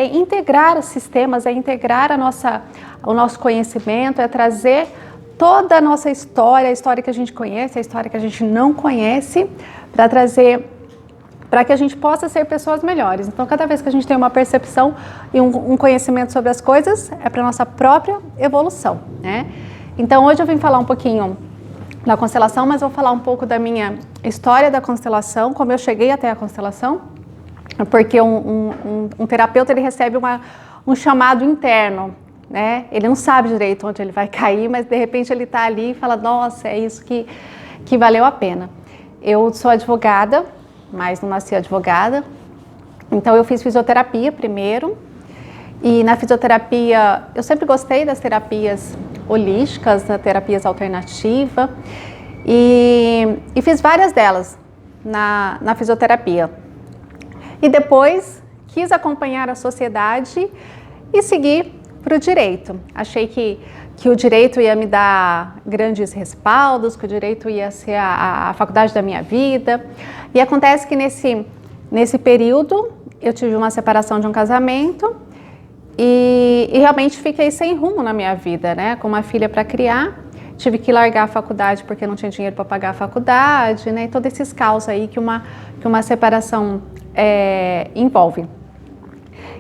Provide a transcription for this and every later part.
é integrar os sistemas, é integrar o nosso conhecimento, é trazer toda a nossa história, a história que a gente conhece, a história que a gente não conhece, para trazer, para que a gente possa ser pessoas melhores. Então, cada vez que a gente tem uma percepção e um conhecimento sobre as coisas, é para a nossa própria evolução, né? Então, hoje eu vim falar um pouquinho da constelação, mas vou falar um pouco da minha história da constelação, como eu cheguei até a constelação, porque um terapeuta, ele recebe um chamado interno, né? Ele não sabe direito onde ele vai cair, mas de repente ele está ali e fala, nossa, é isso que valeu a pena. Eu sou advogada, mas não nasci advogada, então eu fiz fisioterapia primeiro, e na fisioterapia, eu sempre gostei das terapias holísticas, das terapias alternativas, e fiz várias delas na fisioterapia. E depois quis acompanhar a sociedade e seguir para o direito. Achei que o direito ia me dar grandes respaldos, que o direito ia ser a faculdade da minha vida. E acontece que nesse período eu tive uma separação de um casamento e realmente fiquei sem rumo na minha vida, né? Com uma filha para criar, tive que largar a faculdade porque não tinha dinheiro para pagar a faculdade, né? E todos esses caos aí que uma separação envolve.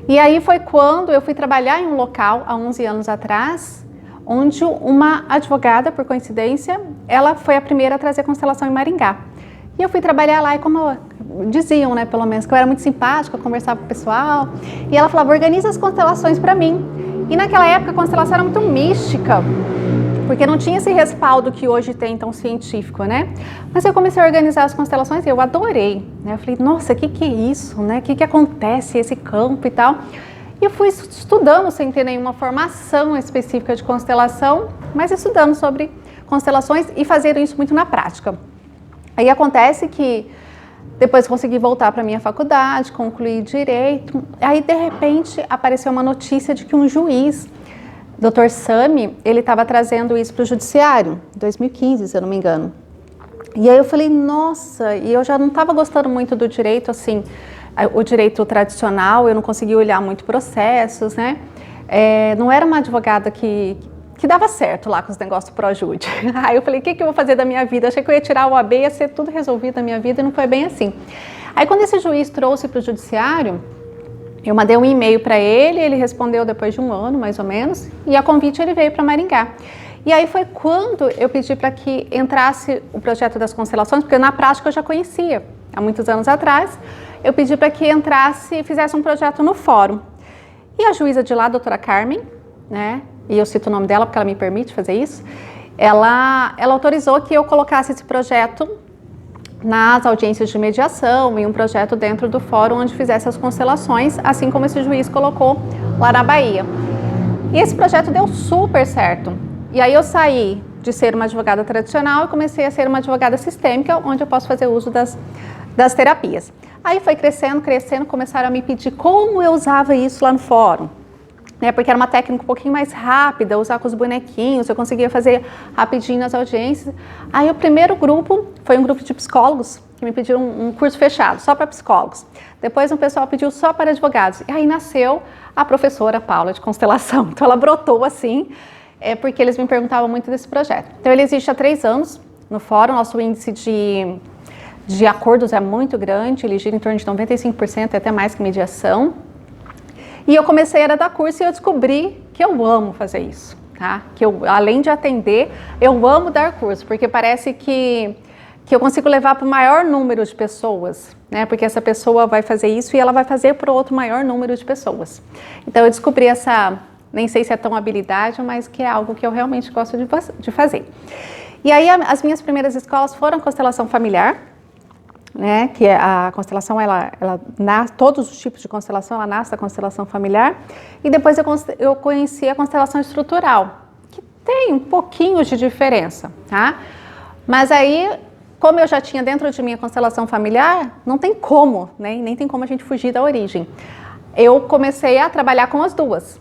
E aí foi quando eu fui trabalhar em um local, há 11 anos atrás, onde uma advogada, por coincidência, ela foi a primeira a trazer constelação em Maringá. E eu fui trabalhar lá e como diziam, né, pelo menos, que eu era muito simpática, conversava com o pessoal, e ela falava, organiza as constelações para mim. E naquela época a constelação era muito mística, porque não tinha esse respaldo que hoje tem tão científico, né? Mas eu comecei a organizar as constelações e eu adorei, né? Eu falei, nossa, o que é isso, né? O que acontece, esse campo e tal? E eu fui estudando sem ter nenhuma formação específica de constelação, mas estudando sobre constelações e fazendo isso muito na prática. Aí acontece que depois consegui voltar para a minha faculdade, concluir direito, aí de repente apareceu uma notícia de que um juiz, Dr. Sami, ele estava trazendo isso para o judiciário, em 2015, se eu não me engano. E aí eu falei, nossa, e eu já não estava gostando muito do direito, assim, o direito tradicional, eu não conseguia olhar muito processos, né? Não era uma advogada que dava certo lá com os negócios pró-júdi. Aí eu falei, o que eu vou fazer da minha vida? Achei que eu ia tirar o AB, ia ser tudo resolvido da minha vida, e não foi bem assim. Aí quando esse juiz trouxe para o judiciário, eu mandei um e-mail para ele, ele respondeu depois de um ano, mais ou menos, e a convite ele veio para Maringá. E aí foi quando eu pedi para que entrasse o projeto das constelações, porque na prática eu já conhecia, há muitos anos atrás, eu pedi para que entrasse e fizesse um projeto no fórum. E a juíza de lá, a doutora Carmen, né, e eu cito o nome dela porque ela me permite fazer isso, ela autorizou que eu colocasse esse projeto nas audiências de mediação e um projeto dentro do fórum onde fizesse as constelações, assim como esse juiz colocou lá na Bahia. E esse projeto deu super certo. E aí eu saí de ser uma advogada tradicional e comecei a ser uma advogada sistêmica, onde eu posso fazer uso das terapias. Aí foi crescendo, começaram a me pedir como eu usava isso lá no fórum. Porque era uma técnica um pouquinho mais rápida, usar com os bonequinhos, eu conseguia fazer rapidinho nas audiências. Aí o primeiro grupo foi um grupo de psicólogos que me pediram um curso fechado, só para psicólogos. Depois um pessoal pediu só para advogados. E aí nasceu a professora Paula de constelação. Então ela brotou assim, porque eles me perguntavam muito desse projeto. Então ele existe há 3 anos no fórum, nosso índice de acordos é muito grande, ele gira em torno de 95%, até mais que mediação. E eu comecei a dar curso e eu descobri que eu amo fazer isso, tá? Que eu, além de atender, eu amo dar curso, porque parece que eu consigo levar para o maior número de pessoas, né? Porque essa pessoa vai fazer isso e ela vai fazer para o outro maior número de pessoas. Então eu descobri essa, nem sei se é tão habilidade, mas que é algo que eu realmente gosto de fazer. E aí as minhas primeiras escolas foram constelação familiar, né, que a constelação, ela nasce, todos os tipos de constelação, ela nasce da constelação familiar, e depois eu conheci a constelação estrutural, que tem um pouquinho de diferença, tá? Mas aí, como eu já tinha dentro de mim a constelação familiar, não tem como, né, nem tem como a gente fugir da origem. Eu comecei a trabalhar com as duas.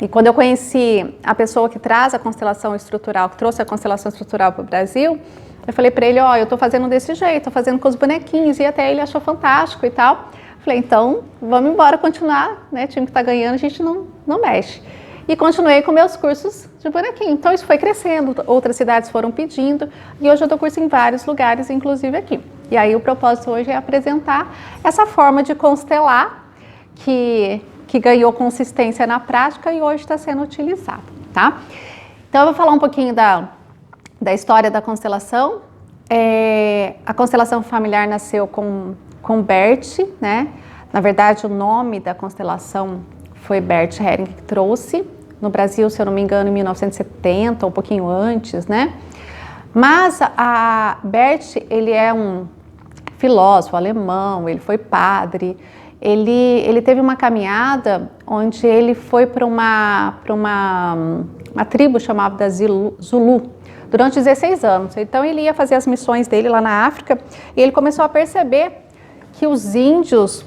E quando eu conheci a pessoa que traz a constelação estrutural, que trouxe a constelação estrutural para o Brasil, eu falei para ele, ó, eu tô fazendo desse jeito, tô fazendo com os bonequinhos, e até ele achou fantástico e tal. Falei, então vamos embora continuar, né? O time que está ganhando a gente não mexe. E continuei com meus cursos de bonequinho. Então isso foi crescendo, outras cidades foram pedindo e hoje eu dou curso em vários lugares, inclusive aqui. E aí o propósito hoje é apresentar essa forma de constelar que ganhou consistência na prática e hoje está sendo utilizado, tá? Então eu vou falar um pouquinho da história da constelação. A constelação familiar nasceu com Bert, né? Na verdade o nome da constelação foi Bert Helling que trouxe. No Brasil, se eu não me engano, em 1970, um pouquinho antes, né? Mas a Bert, ele é um filósofo alemão, ele foi padre, ele teve uma caminhada onde ele foi para uma tribo chamada Zulu, durante 16 anos. Então ele ia fazer as missões dele lá na África e ele começou a perceber que os índios,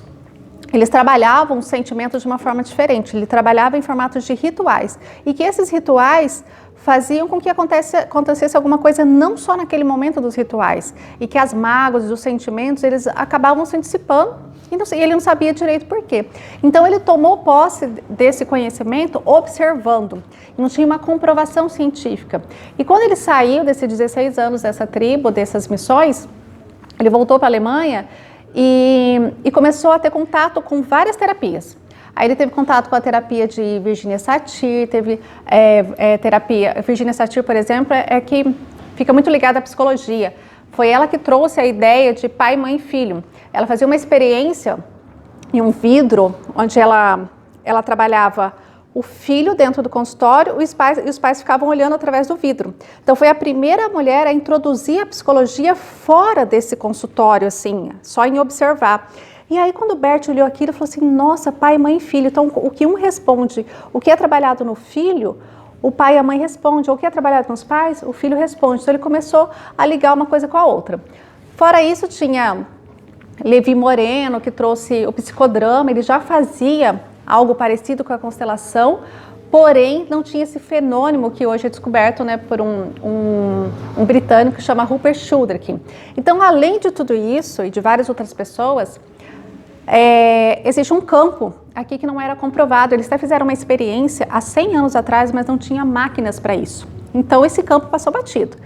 eles trabalhavam os sentimentos de uma forma diferente, ele trabalhava em formatos de rituais e que esses rituais faziam com que acontecesse alguma coisa não só naquele momento dos rituais e que as mágoas, os sentimentos, eles acabavam se dissipando e ele não sabia direito por quê. Então ele tomou posse desse conhecimento observando, não tinha uma comprovação científica. E quando ele saiu desses 16 anos dessa tribo, dessas missões, ele voltou para a Alemanha e começou a ter contato com várias terapias. Aí ele teve contato com a terapia de Virginia Satir, teve terapia... Virginia Satir, por exemplo, que fica muito ligada à psicologia. Foi ela que trouxe a ideia de pai, mãe e filho. Ela fazia uma experiência em um vidro, onde ela trabalhava o filho dentro do consultório e os pais ficavam olhando através do vidro. Então foi a primeira mulher a introduzir a psicologia fora desse consultório, assim, só em observar. E aí quando o Bert olhou aquilo, ele falou assim, nossa, pai, mãe e filho, então o que um responde, o que é trabalhado no filho, o pai e a mãe respondem, o que é trabalhado nos pais, o filho responde. Então ele começou a ligar uma coisa com a outra. Fora isso tinha Levi Moreno, que trouxe o psicodrama, ele já fazia algo parecido com a constelação, porém não tinha esse fenômeno que hoje é descoberto, né, por um britânico que chama Rupert Sheldrake. Então, além de tudo isso e de várias outras pessoas, existe um campo aqui que não era comprovado. Eles até fizeram uma experiência há 100 anos atrás, mas não tinha máquinas para isso. Então, esse campo passou batido.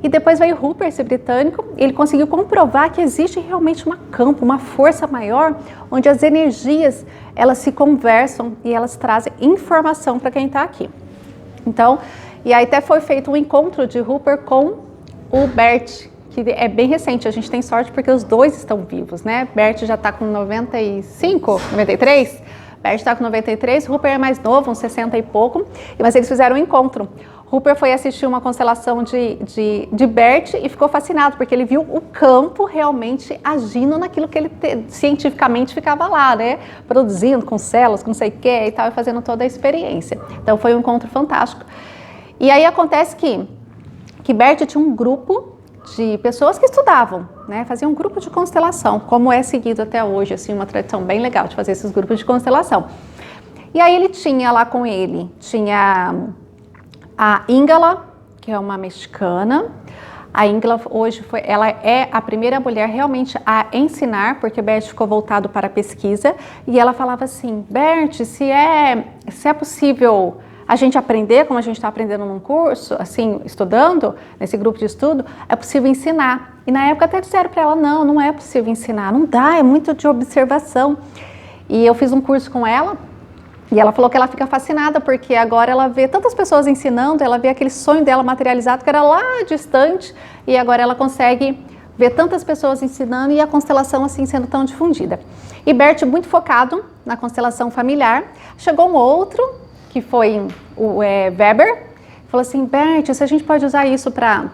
E depois veio Rupert, esse britânico, e ele conseguiu comprovar que existe realmente um campo, uma força maior, onde as energias, elas se conversam e elas trazem informação para quem está aqui. Então, e aí até foi feito um encontro de Rupert com o Bert, que é bem recente, a gente tem sorte porque os dois estão vivos, né? Bert já está com 95, 93, Bert está com 93, Rupert é mais novo, uns 60 e pouco, mas eles fizeram um encontro. Rupert foi assistir uma constelação de Bert e ficou fascinado, porque ele viu o campo realmente agindo naquilo que ele cientificamente ficava lá, né? Produzindo com células, com não sei o que e tal, e fazendo toda a experiência. Então foi um encontro fantástico. E aí acontece que Bert tinha um grupo de pessoas que estudavam, né? Faziam um grupo de constelação, como é seguido até hoje, assim, uma tradição bem legal de fazer esses grupos de constelação. E aí ele tinha lá com ele, tinha a Ingala, que é uma mexicana. A Ingala hoje ela é a primeira mulher realmente a ensinar, porque Bert ficou voltado para a pesquisa, e ela falava assim, Bert, se é possível a gente aprender, como a gente está aprendendo num curso, assim, estudando, nesse grupo de estudo, é possível ensinar. E na época até disseram para ela, não é possível ensinar, não dá, é muito de observação. E eu fiz um curso com ela, e ela falou que ela fica fascinada, porque agora ela vê tantas pessoas ensinando, ela vê aquele sonho dela materializado, que era lá distante, e agora ela consegue ver tantas pessoas ensinando e a constelação assim sendo tão difundida. E Bert, muito focado na constelação familiar, chegou um outro, que foi o Weber, falou assim, Bert, se a gente pode usar isso para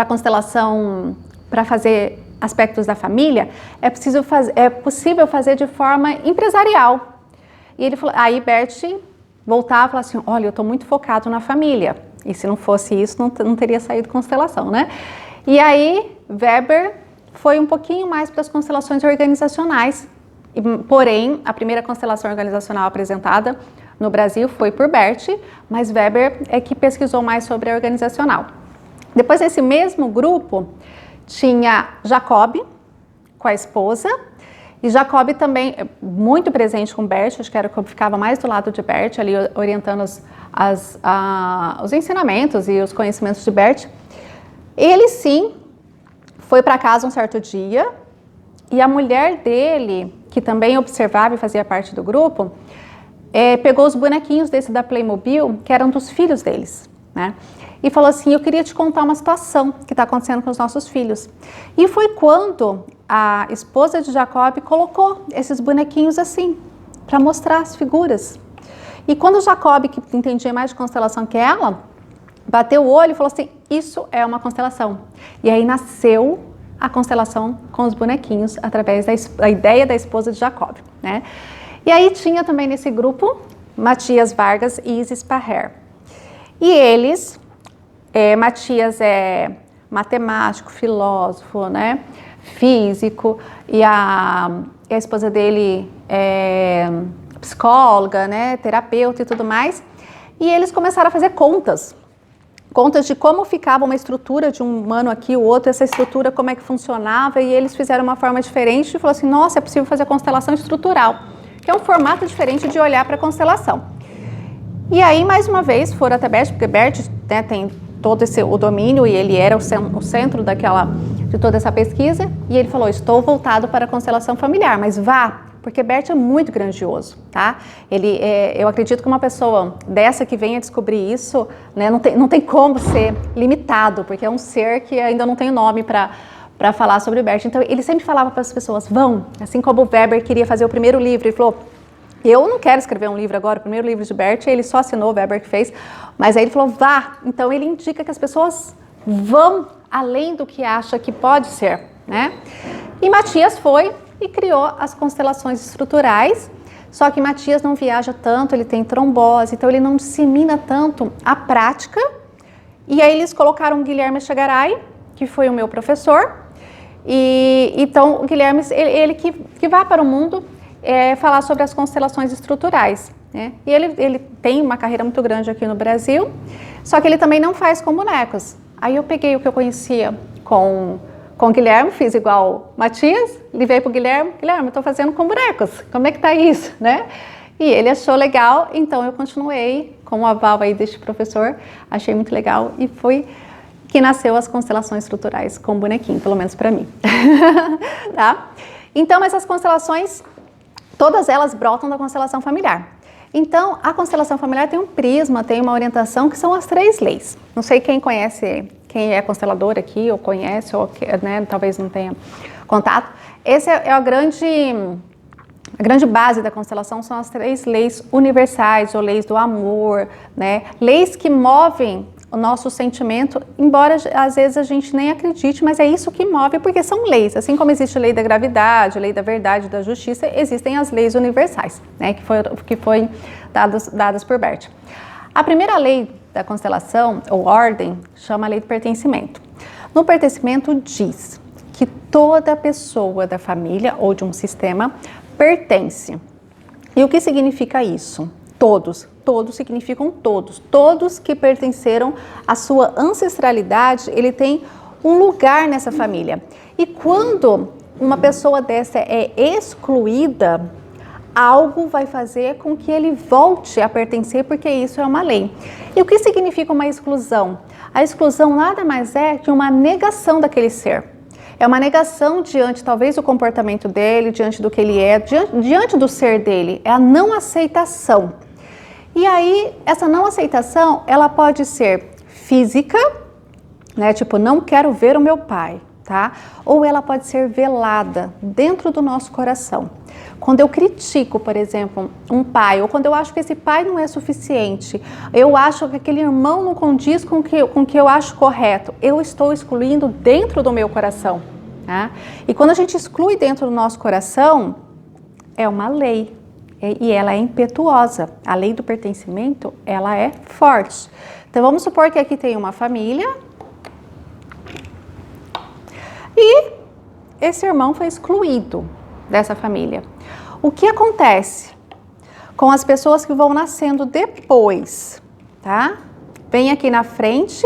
constelação, para fazer aspectos da família, é possível fazer de forma empresarial. E ele falou, aí Bert voltava e falava assim, olha, eu estou muito focado na família, e se não fosse isso, não teria saído constelação, né? E aí Weber foi um pouquinho mais para as constelações organizacionais, porém, a primeira constelação organizacional apresentada no Brasil foi por Bert, mas Weber é que pesquisou mais sobre a organizacional. Depois, nesse mesmo grupo, tinha Jacob com a esposa E Jacob também, muito presente com Bert, acho que era que ficava mais do lado de Bert, ali orientando os ensinamentos e os conhecimentos de Bert. Ele sim foi para casa um certo dia e a mulher dele, que também observava e fazia parte do grupo, pegou os bonequinhos desse da Playmobil, que eram dos filhos deles, né? E falou assim, eu queria te contar uma situação que está acontecendo com os nossos filhos. E foi quando a esposa de Jacob colocou esses bonequinhos assim, para mostrar as figuras. E quando Jacob, que entendia mais de constelação que ela, bateu o olho e falou assim, isso é uma constelação. E aí nasceu a constelação com os bonequinhos, através da ideia da esposa de Jacob, né? E aí tinha também nesse grupo Matias Vargas e Isis Parrer. E eles, Matias é matemático, filósofo, né? Físico, e a esposa dele é psicóloga, né? Terapeuta e tudo mais. E eles começaram a fazer contas de como ficava uma estrutura de um humano aqui, o outro, essa estrutura, como é que funcionava, e eles fizeram uma forma diferente e falou assim, nossa, é possível fazer constelação estrutural, que é um formato diferente de olhar para a constelação. E aí, mais uma vez, foram até Bert, porque Bert, né, tem todo o domínio e ele era o centro de toda essa pesquisa, e ele falou, estou voltado para a constelação familiar, mas vá, porque Bert é muito grandioso, tá? Eu acredito que uma pessoa dessa que venha descobrir isso, né, não tem como ser limitado, porque é um ser que ainda não tem nome para falar sobre Bert. Então, ele sempre falava para as pessoas, vão, assim como o Weber queria fazer o primeiro livro, ele falou, eu não quero escrever um livro agora, o primeiro livro de Bert, ele só assinou, o Weber que fez, mas aí ele falou, vá. Então, ele indica que as pessoas vão além do que acha que pode ser, né? E Matias foi e criou as constelações estruturais, só que Matias não viaja tanto, ele tem trombose, então ele não dissemina tanto a prática. E aí eles colocaram o Guilherme Chegaray, que foi o meu professor, e então o Guilherme, ele que vai para o mundo falar sobre as constelações estruturais, né? E ele tem uma carreira muito grande aqui no Brasil, só que ele também não faz com bonecos. Aí eu peguei o que eu conhecia com o Guilherme, fiz igual Matias, levei para o Guilherme, eu estou fazendo com bonecos, como é que está isso, né? E ele achou legal, então eu continuei com o aval aí deste professor, achei muito legal e foi que nasceu as constelações estruturais com bonequinho, pelo menos para mim, tá? Então essas constelações, todas elas brotam da constelação familiar. Então, a constelação familiar tem um prisma, tem uma orientação que são as 3 leis. Não sei quem conhece, quem é constelador aqui, ou conhece, ou né, talvez não tenha contato. Essa é a grande base da constelação, são as 3 leis universais, ou leis do amor, né? Leis que movem o nosso sentimento, embora às vezes a gente nem acredite, mas é isso que move, porque são leis. Assim como existe a lei da gravidade, a lei da verdade, da justiça, existem as leis universais, né, que foi dadas por Bert. A primeira lei da constelação, ou ordem, chama a lei do pertencimento. No pertencimento diz que toda pessoa da família ou de um sistema pertence. E o que significa isso? Todos significam todos que pertenceram à sua ancestralidade, ele tem um lugar nessa família. E quando uma pessoa dessa é excluída, algo vai fazer com que ele volte a pertencer, porque isso é uma lei. E o que significa uma exclusão? A exclusão nada mais é que uma negação daquele ser. É uma negação diante, talvez, do comportamento dele, diante do que ele é, diante do ser dele. É a não aceitação. E aí, essa não aceitação, ela pode ser física, né? Tipo, não quero ver o meu pai, tá? Ou ela pode ser velada dentro do nosso coração. Quando eu critico, por exemplo, um pai, ou quando eu acho que esse pai não é suficiente, eu acho que aquele irmão não condiz com o que eu acho correto, eu estou excluindo dentro do meu coração, tá? E quando a gente exclui dentro do nosso coração, é uma lei. E ela é impetuosa. A lei do pertencimento, ela é forte. Então, vamos supor que aqui tem uma família e esse irmão foi excluído dessa família. O que acontece com as pessoas que vão nascendo depois, tá? Vem aqui na frente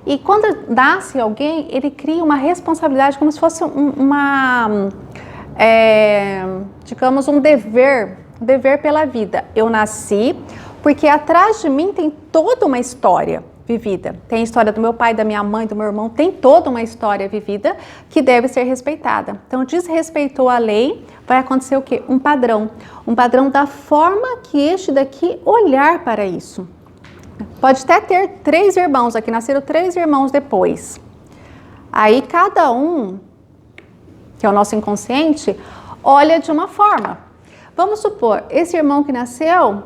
e quando nasce alguém, ele cria uma responsabilidade como se fosse digamos, um dever pela vida. Eu nasci porque atrás de mim tem toda uma história vivida. Tem a história do meu pai, da minha mãe, do meu irmão, tem toda uma história vivida que deve ser respeitada. Então, desrespeitou a lei, vai acontecer o quê? Um padrão da forma que este daqui olhar para isso. Pode até ter 3 irmãos, aqui nasceram 3 irmãos depois. Aí cada um, que é o nosso inconsciente, olha de uma forma. Vamos supor, esse irmão que nasceu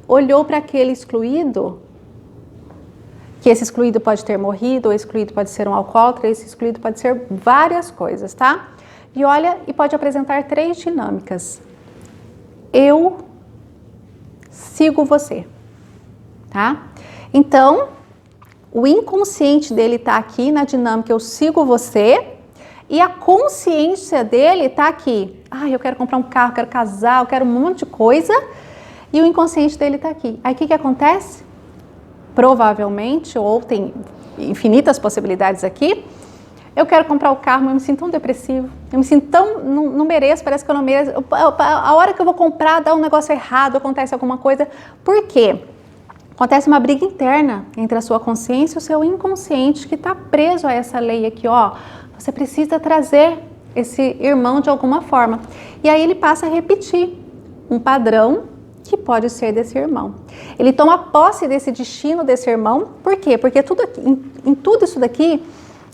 olhou para aquele excluído, que esse excluído pode ter morrido, ou excluído pode ser um alcoólatra, esse excluído pode ser várias coisas, tá? E olha, e pode apresentar 3 dinâmicas. Eu sigo você, tá? Então, o inconsciente dele está aqui na dinâmica eu sigo você, e a consciência dele está aqui. Eu quero comprar um carro, quero casar, eu quero um monte de coisa. E o inconsciente dele está aqui. Aí o que acontece? Provavelmente, ou tem infinitas possibilidades aqui, eu quero comprar o carro, mas eu me sinto tão depressivo. Eu me sinto tão... Não mereço, parece que eu não mereço. A hora que eu vou comprar, dá um negócio errado, acontece alguma coisa. Por quê? Acontece uma briga interna entre a sua consciência e o seu inconsciente que está preso a essa lei aqui, ó. Você precisa trazer esse irmão de alguma forma. E aí ele passa a repetir um padrão que pode ser desse irmão. Ele toma posse desse destino desse irmão. Por quê? Porque tudo aqui, em tudo isso daqui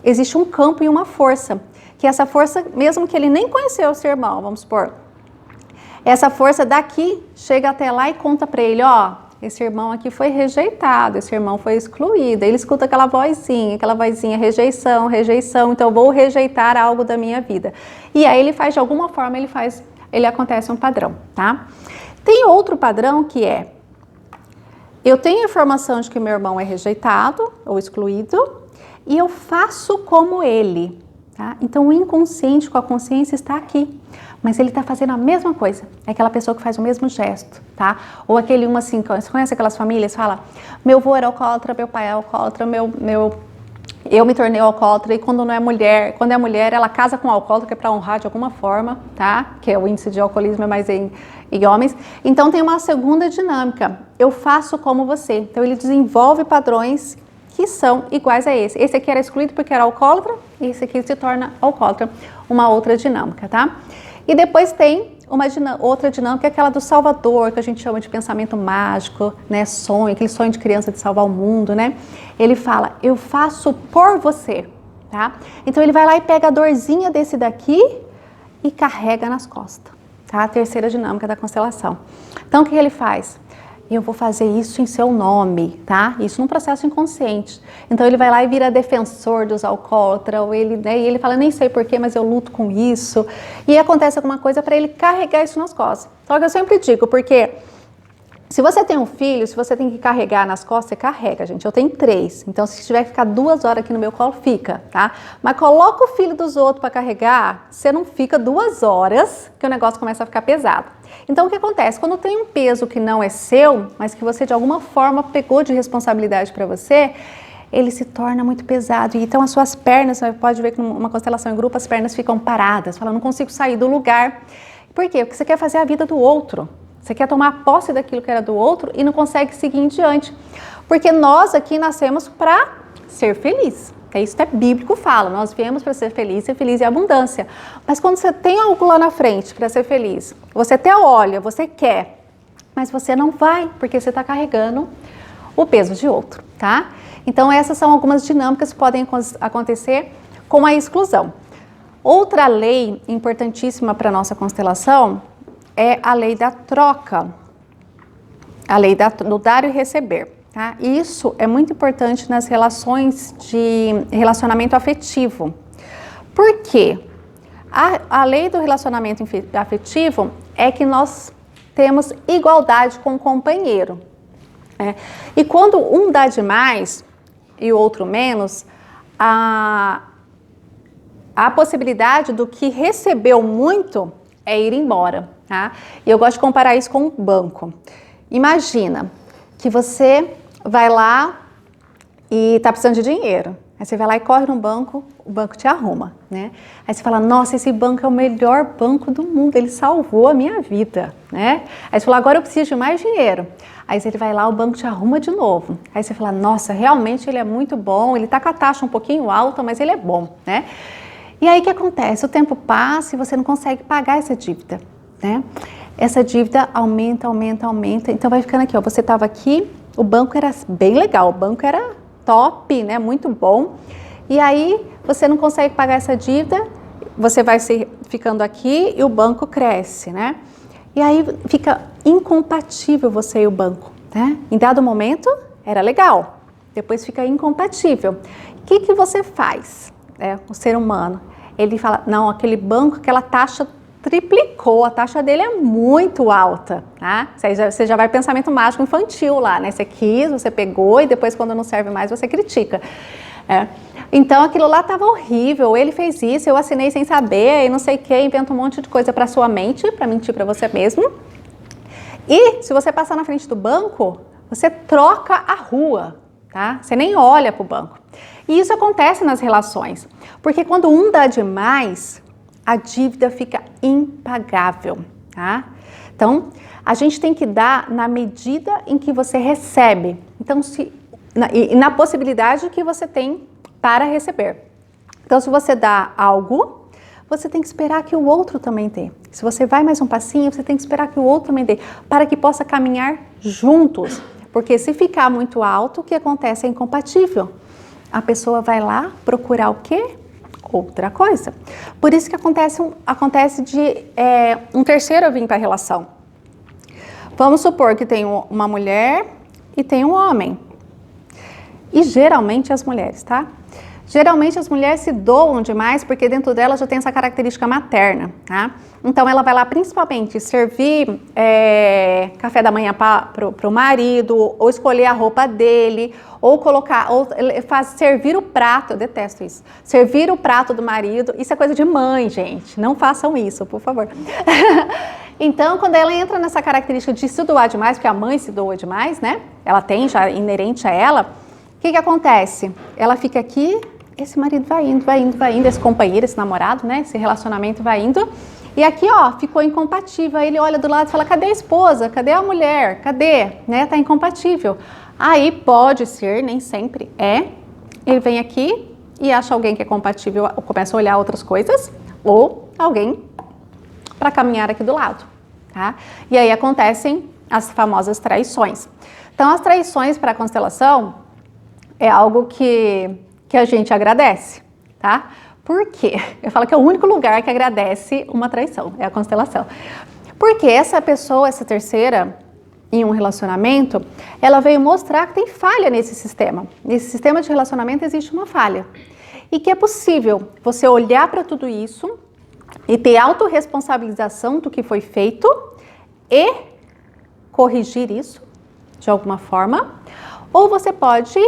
existe um campo e uma força. Que essa força, mesmo que ele nem conheceu o seu irmão, vamos supor, essa força daqui chega até lá e conta para ele, ó, esse irmão aqui foi rejeitado, esse irmão foi excluído. Ele escuta aquela vozinha, rejeição, rejeição, então eu vou rejeitar algo da minha vida. E aí ele faz, de alguma forma, ele acontece um padrão, tá? Tem outro padrão que é, eu tenho a informação de que meu irmão é rejeitado ou excluído e eu faço como ele, tá? Então o inconsciente com a consciência está aqui. Mas ele está fazendo a mesma coisa. É aquela pessoa que faz o mesmo gesto, tá? Ou aquele assim, você conhece aquelas famílias? Fala, meu avô era alcoólatra, meu pai é alcoólatra, eu me tornei alcoólatra. E quando é mulher, ela casa com alcoólatra, que é para honrar de alguma forma, tá? Que é o índice de alcoolismo é mais em homens. Então tem uma segunda dinâmica. Eu faço como você. Então ele desenvolve padrões que são iguais a esse. Esse aqui era excluído porque era alcoólatra, e esse aqui se torna alcoólatra. Uma outra dinâmica, tá? E depois tem outra dinâmica, aquela do Salvador, que a gente chama de pensamento mágico, né? Sonho, aquele sonho de criança de salvar o mundo, né? Ele fala, eu faço por você, tá? Então ele vai lá e pega a dorzinha desse daqui e carrega nas costas, tá? A terceira dinâmica da constelação. Então o que ele faz? Eu vou fazer isso em seu nome, tá? Isso num processo inconsciente. Então ele vai lá e vira defensor dos alcoólatras, ou ele, né, e ele fala, nem sei porquê, mas eu luto com isso. E acontece alguma coisa para ele carregar isso nas costas. Só que eu sempre digo, porque se você tem um filho, se você tem que carregar nas costas, você carrega, gente. Eu tenho 3, então se tiver que ficar 2 horas aqui no meu colo, fica, tá? Mas coloca o filho dos outros para carregar, você não fica 2 horas, que o negócio começa a ficar pesado. Então, o que acontece? Quando tem um peso que não é seu, mas que você de alguma forma pegou de responsabilidade para você, ele se torna muito pesado. E então, as suas pernas, você pode ver que numa constelação em grupo, as pernas ficam paradas. Fala, não consigo sair do lugar. Por quê? Porque você quer fazer a vida do outro. Você quer tomar posse daquilo que era do outro e não consegue seguir em diante. Porque nós aqui nascemos para ser felizes. Isso é bíblico, fala, nós viemos para ser feliz e abundância. Mas quando você tem algo lá na frente para ser feliz, você até olha, você quer, mas você não vai, porque você está carregando o peso de outro, tá? Então essas são algumas dinâmicas que podem acontecer com a exclusão. Outra lei importantíssima para a nossa constelação é a lei da troca, a lei do dar e receber. Tá? Isso é muito importante nas relações de relacionamento afetivo. Por quê? A lei do relacionamento afetivo é que nós temos igualdade com o companheiro. Né? E quando um dá demais e o outro menos, a possibilidade do que recebeu muito é ir embora. Tá? E eu gosto de comparar isso com um banco. Imagina que você vai lá e está precisando de dinheiro. Aí você vai lá e corre no banco, o banco te arruma, né? Aí você fala, nossa, esse banco é o melhor banco do mundo, ele salvou a minha vida, né? Aí você fala, agora eu preciso de mais dinheiro. Aí ele vai lá, o banco te arruma de novo. Aí você fala, nossa, realmente ele é muito bom, ele tá com a taxa um pouquinho alta, mas ele é bom, né? E aí o que acontece? O tempo passa e você não consegue pagar essa dívida, né? Essa dívida aumenta, aumenta, aumenta. Então vai ficando aqui, ó, você tava aqui, o banco era bem legal, o banco era top, né? Muito bom. E aí você não consegue pagar essa dívida, você vai ficando aqui e o banco cresce, né? E aí fica incompatível você e o banco, né? Em dado momento era legal, depois fica incompatível. O que você faz, o ser humano? Ele fala, não, aquele banco, aquela taxa triplicou, a taxa dele é muito alta, tá? Você já vai pensamento mágico infantil lá, né? Você quis, você pegou e depois quando não serve mais você critica. Então aquilo lá estava horrível, ele fez isso, eu assinei sem saber e não sei o que, inventa um monte de coisa para sua mente, para mentir para você mesmo. E se você passar na frente do banco, você troca a rua, tá? Você nem olha para o banco. E isso acontece nas relações, porque quando um dá demais, a dívida fica impagável, tá? Então, a gente tem que dar na medida em que você recebe. Então, na possibilidade que você tem para receber. Então, se você dá algo, você tem que esperar que o outro também dê. Se você vai mais um passinho, você tem que esperar que o outro também dê, para que possa caminhar juntos. Porque se ficar muito alto, o que acontece é incompatível. A pessoa vai lá procurar o quê? Outra coisa. Por isso que acontece de um terceiro vir para a relação. Vamos supor que tem uma mulher e tem um homem. E geralmente as mulheres, tá? Geralmente as mulheres se doam demais porque dentro dela já tem essa característica materna, tá? Então ela vai lá principalmente servir café da manhã para o marido, ou escolher a roupa dele, ou colocar, ou servir o prato, eu detesto isso, servir o prato do marido, isso é coisa de mãe, gente, não façam isso, por favor. Então, quando ela entra nessa característica de se doar demais, porque a mãe se doa demais, né? Ela tem já inerente a ela, o que acontece? Ela fica aqui, esse marido vai indo, vai indo, vai indo, esse companheiro, esse namorado, né? Esse relacionamento vai indo, e aqui, ó, ficou incompatível. Aí ele olha do lado e fala, cadê a esposa? Cadê a mulher? Cadê? Né? Tá incompatível. Aí pode ser, nem sempre é, ele vem aqui e acha alguém que é compatível, ou começa a olhar outras coisas, ou alguém para caminhar aqui do lado, tá? E aí acontecem as famosas traições. Então, as traições para a constelação é algo que a gente agradece, tá? Por quê? Eu falo que é o único lugar que agradece uma traição, é a constelação. Porque essa pessoa, essa terceira, em um relacionamento, ela veio mostrar que tem falha nesse sistema. Nesse sistema de relacionamento existe uma falha. E que é possível você olhar para tudo isso e ter autorresponsabilização do que foi feito e corrigir isso de alguma forma. Ou você pode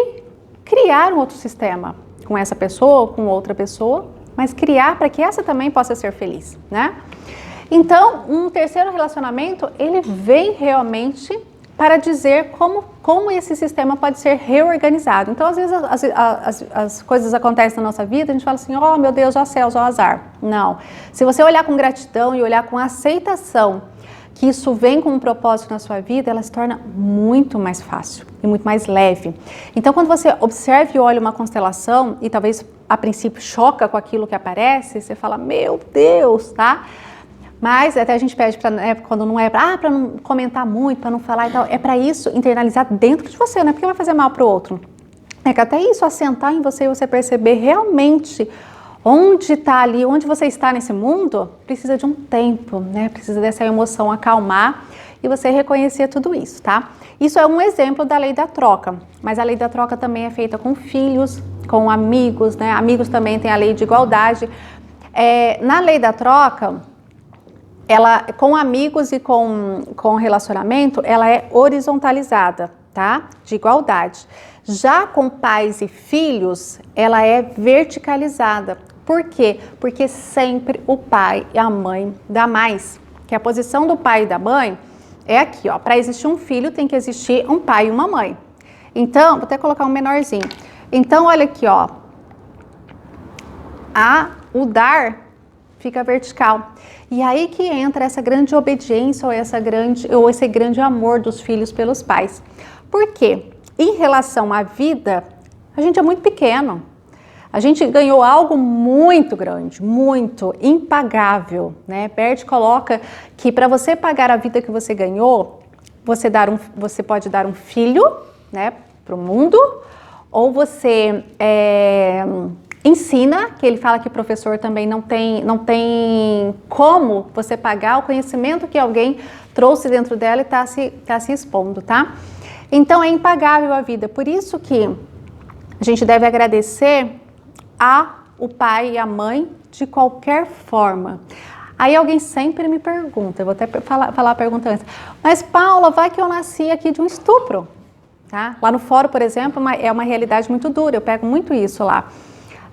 criar um outro sistema com essa pessoa ou com outra pessoa, mas criar para que essa também possa ser feliz, né? Então, um terceiro relacionamento, ele vem realmente para dizer como esse sistema pode ser reorganizado. Então, às vezes, as coisas acontecem na nossa vida, a gente fala assim, oh, meu Deus, ó céus, ó azar. Não. Se você olhar com gratidão e olhar com aceitação, que isso vem com um propósito na sua vida, ela se torna muito mais fácil e muito mais leve. Então, quando você observa e olha uma constelação e talvez a princípio choca com aquilo que aparece, você fala, meu Deus, tá? Mas até a gente pede para, quando não é para não comentar muito, para não falar e tal, é para isso internalizar dentro de você, não é porque vai fazer mal para o outro. É que até isso assentar em você e você perceber realmente onde está ali, onde você está nesse mundo, precisa de um tempo, né? Precisa dessa emoção acalmar e você reconhecer tudo isso, tá? Isso é um exemplo da lei da troca, mas a lei da troca também é feita com filhos, com amigos, né? Amigos também tem a lei de igualdade. Na lei da troca, ela, com amigos e com relacionamento, ela é horizontalizada, tá? De igualdade. Já com pais e filhos, ela é verticalizada. Por quê? Porque sempre o pai e a mãe dá mais. Que a posição do pai e da mãe é aqui, ó. Para existir um filho, tem que existir um pai e uma mãe. Então, vou até colocar um menorzinho. Então, olha aqui, ó. o dar fica vertical. E aí que entra essa grande obediência ou esse grande amor dos filhos pelos pais. Por quê? Em relação à vida, a gente é muito pequeno. A gente ganhou algo muito grande, muito impagável, né? Bert coloca que para você pagar a vida que você ganhou, você pode dar um filho, né, para o mundo, ou você ensina, que ele fala que professor também não tem como você pagar o conhecimento que alguém trouxe dentro dela e tá se expondo, tá? Então é impagável a vida, por isso que a gente deve agradecer o pai e a mãe de qualquer forma. Aí alguém sempre me pergunta, eu vou até falar a pergunta antes, mas Paula, vai que eu nasci aqui de um estupro, tá? Lá no fórum, por exemplo, é uma realidade muito dura, eu pego muito isso lá.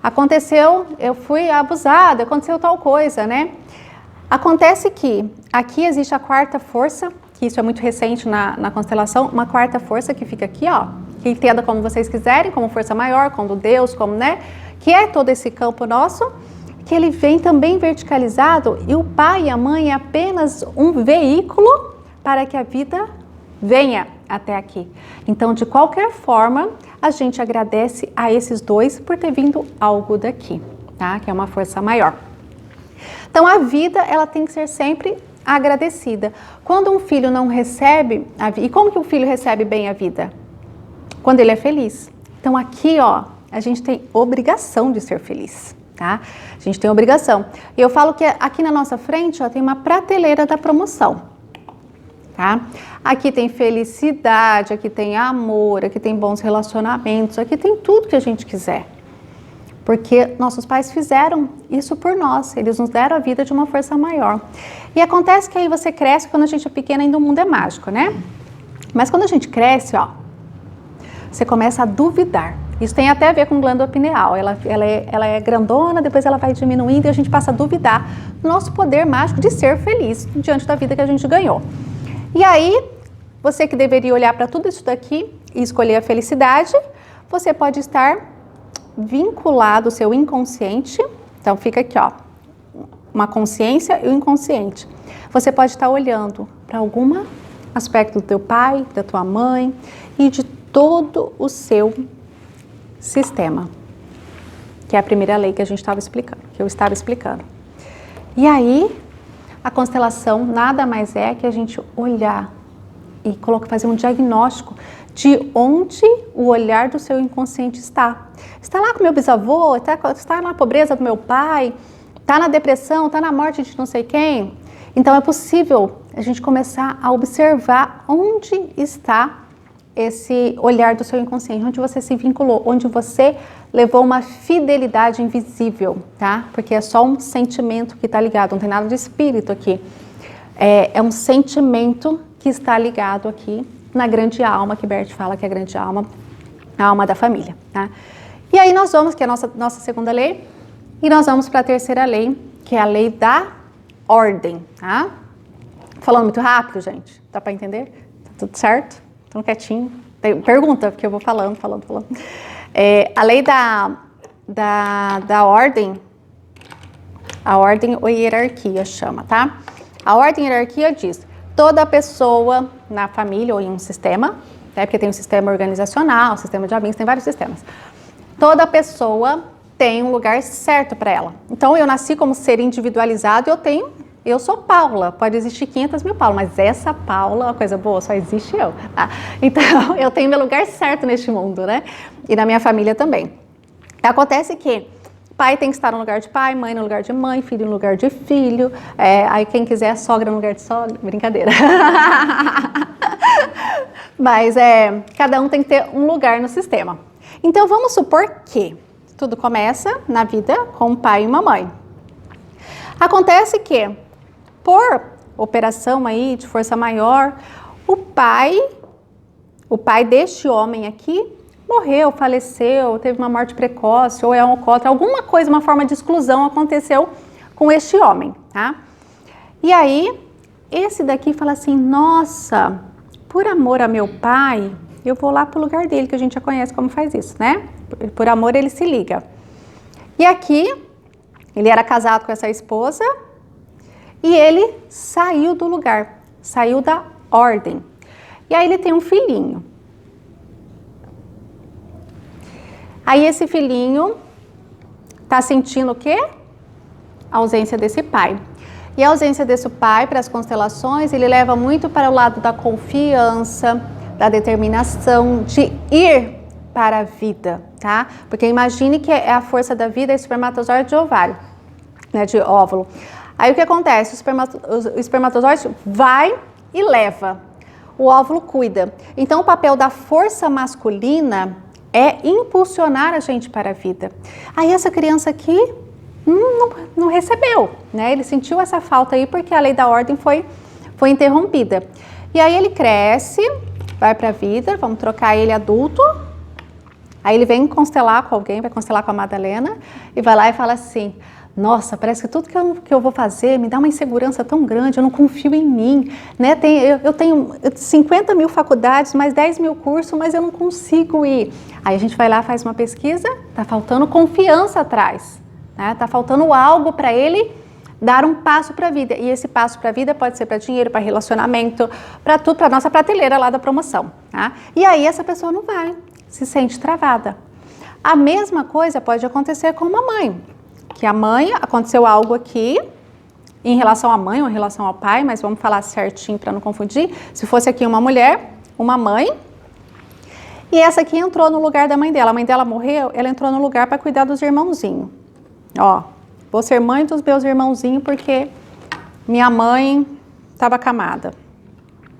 Aconteceu, eu fui abusada, aconteceu tal coisa, né? Acontece que aqui existe a quarta força, que isso é muito recente na constelação, uma quarta força que fica aqui, ó, que entenda como vocês quiserem, como força maior, como Deus, como, né? Que é todo esse campo nosso, que ele vem também verticalizado e o pai e a mãe é apenas um veículo para que a vida venha até aqui. Então, de qualquer forma, a gente agradece a esses dois por ter vindo algo daqui, tá? Que é uma força maior. Então, a vida, ela tem que ser sempre agradecida. Quando um filho não recebe a vida, e como que o filho recebe bem a vida? Quando ele é feliz. Então, aqui, ó, a gente tem obrigação de ser feliz, tá? A gente tem obrigação. E eu falo que aqui na nossa frente, ó, tem uma prateleira da promoção, tá? Aqui tem felicidade, aqui tem amor, aqui tem bons relacionamentos, aqui tem tudo que a gente quiser. Porque nossos pais fizeram isso por nós, eles nos deram a vida de uma força maior. E acontece que aí você cresce, quando a gente é pequena ainda o mundo é mágico, né? Mas quando a gente cresce, ó, você começa a duvidar. Isso tem até a ver com glândula pineal, ela é grandona, depois ela vai diminuindo e a gente passa a duvidar do nosso poder mágico de ser feliz diante da vida que a gente ganhou. E aí, você que deveria olhar para tudo isso daqui e escolher a felicidade, você pode estar vinculado ao seu inconsciente, então fica aqui, ó, uma consciência e o inconsciente. Você pode estar olhando para algum aspecto do teu pai, da tua mãe e de todo o seu sistema, que é a primeira lei que eu estava explicando. E aí, a constelação nada mais é que a gente olhar e fazer um diagnóstico de onde o olhar do seu inconsciente está. Está lá com o meu bisavô, está na pobreza do meu pai, está na depressão, está na morte de não sei quem. Então é possível a gente começar a observar onde está esse olhar do seu inconsciente, onde você se vinculou, onde você levou uma fidelidade invisível, tá? Porque é só um sentimento que está ligado, não tem nada de espírito aqui. É um sentimento que está ligado aqui na grande alma, que Bert fala que é a grande alma, a alma da família, tá? E aí nós vamos, que é a nossa segunda lei, e nós vamos para a terceira lei, que é a lei da ordem, tá? Falando muito rápido, gente, dá para entender? Tá tudo certo? Estão quietinho? Pergunta, porque eu vou falando. A lei da ordem, a ordem ou hierarquia chama, tá? A ordem e hierarquia diz, toda pessoa na família ou em um sistema, né, porque tem um sistema organizacional, um sistema de amigos, tem vários sistemas. Toda pessoa tem um lugar certo para ela. Então, eu nasci como ser individualizado, eu sou Paula, pode existir 500 mil Paula, mas essa Paula, uma coisa boa, só existe eu. Tá? Então, eu tenho meu lugar certo neste mundo, né? E na minha família também. Acontece que pai tem que estar no lugar de pai, mãe no lugar de mãe, filho no lugar de filho, aí quem quiser sogra no lugar de sogra, brincadeira. Mas cada um tem que ter um lugar no sistema. Então, vamos supor que tudo começa na vida com um pai e uma mãe. Acontece que, por operação aí de força maior, o pai deste homem aqui morreu, faleceu, teve uma morte precoce, ou é um alcoólatra, alguma coisa, uma forma de exclusão aconteceu com este homem, tá? E aí, esse daqui fala assim, nossa, por amor a meu pai, eu vou lá pro lugar dele, que a gente já conhece como faz isso, né? Por amor ele se liga. E aqui, Ele era casado com essa esposa e ele saiu do lugar, saiu da ordem. E aí ele tem um filhinho. Aí esse filhinho tá sentindo o quê? A ausência desse pai. E a ausência desse pai para as constelações, ele leva muito para o lado da confiança, da determinação de ir para a vida, tá? Porque imagine que é a força da vida, é espermatozoide de ovário, né, de óvulo. Aí o que acontece? O espermatozoide vai e leva, o óvulo cuida. Então o papel da força masculina é impulsionar a gente para a vida. Aí essa criança aqui não recebeu, né? Ele sentiu essa falta aí porque a lei da ordem foi interrompida. E aí ele cresce, vai para a vida, vamos trocar ele adulto. Aí ele vem constelar com alguém, vai constelar com a Madalena e vai lá e fala assim: nossa, parece que tudo que eu vou fazer me dá uma insegurança tão grande, eu não confio em mim, né? Eu tenho 50 mil faculdades, mais 10 mil cursos, mas eu não consigo ir. Aí a gente vai lá, faz uma pesquisa, tá faltando confiança atrás, né? Tá faltando algo para ele dar um passo para a vida. E esse passo para a vida pode ser para dinheiro, para relacionamento, para tudo, para nossa prateleira lá da promoção, tá? E aí essa pessoa não vai, se sente travada. A mesma coisa pode acontecer com uma mãe. Que a mãe, aconteceu algo aqui em relação à mãe ou em relação ao pai, mas vamos falar certinho para não confundir. Se fosse aqui uma mulher, uma mãe, e essa aqui entrou no lugar da mãe dela. A mãe dela morreu, ela entrou no lugar para cuidar dos irmãozinhos. Ó, vou ser mãe dos meus irmãozinhos porque minha mãe estava acamada,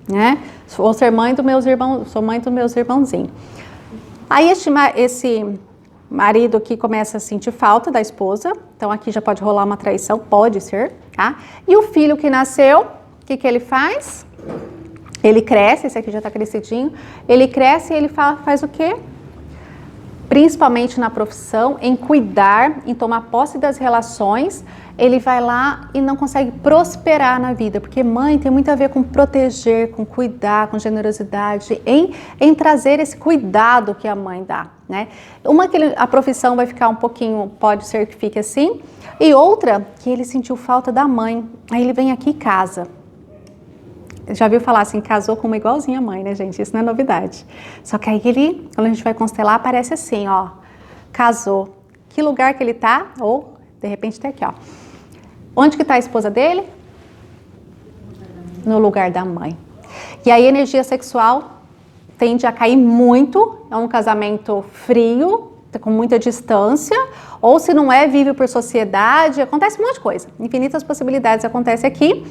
né? Vou ser mãe dos meus irmãos, sou mãe dos meus irmãozinhos. Aí esse marido aqui começa a sentir falta da esposa, então aqui já pode rolar uma traição, pode ser, tá? E o filho que nasceu, o que ele faz? Ele cresce, esse aqui já tá crescidinho, ele cresce e ele faz o quê? Principalmente na profissão, em cuidar, em tomar posse das relações, ele vai lá e não consegue prosperar na vida, porque mãe tem muito a ver com proteger, com cuidar, com generosidade, em trazer esse cuidado que a mãe dá, né? Uma que a profissão vai ficar um pouquinho, pode ser que fique assim, e outra que ele sentiu falta da mãe, aí ele vem aqui e casa. Já viu falar assim, casou com uma igualzinha a mãe, né, gente? Isso não é novidade. Só que aí ele, quando a gente vai constelar, aparece assim, ó, casou. Que lugar que ele tá? Ou, de repente, tá aqui, ó. Onde que tá a esposa dele? No lugar da mãe. E aí a energia sexual tende a cair muito, é um casamento frio, com muita distância, ou se não é, vive por sociedade, acontece um monte de coisa. Infinitas possibilidades acontecem aqui.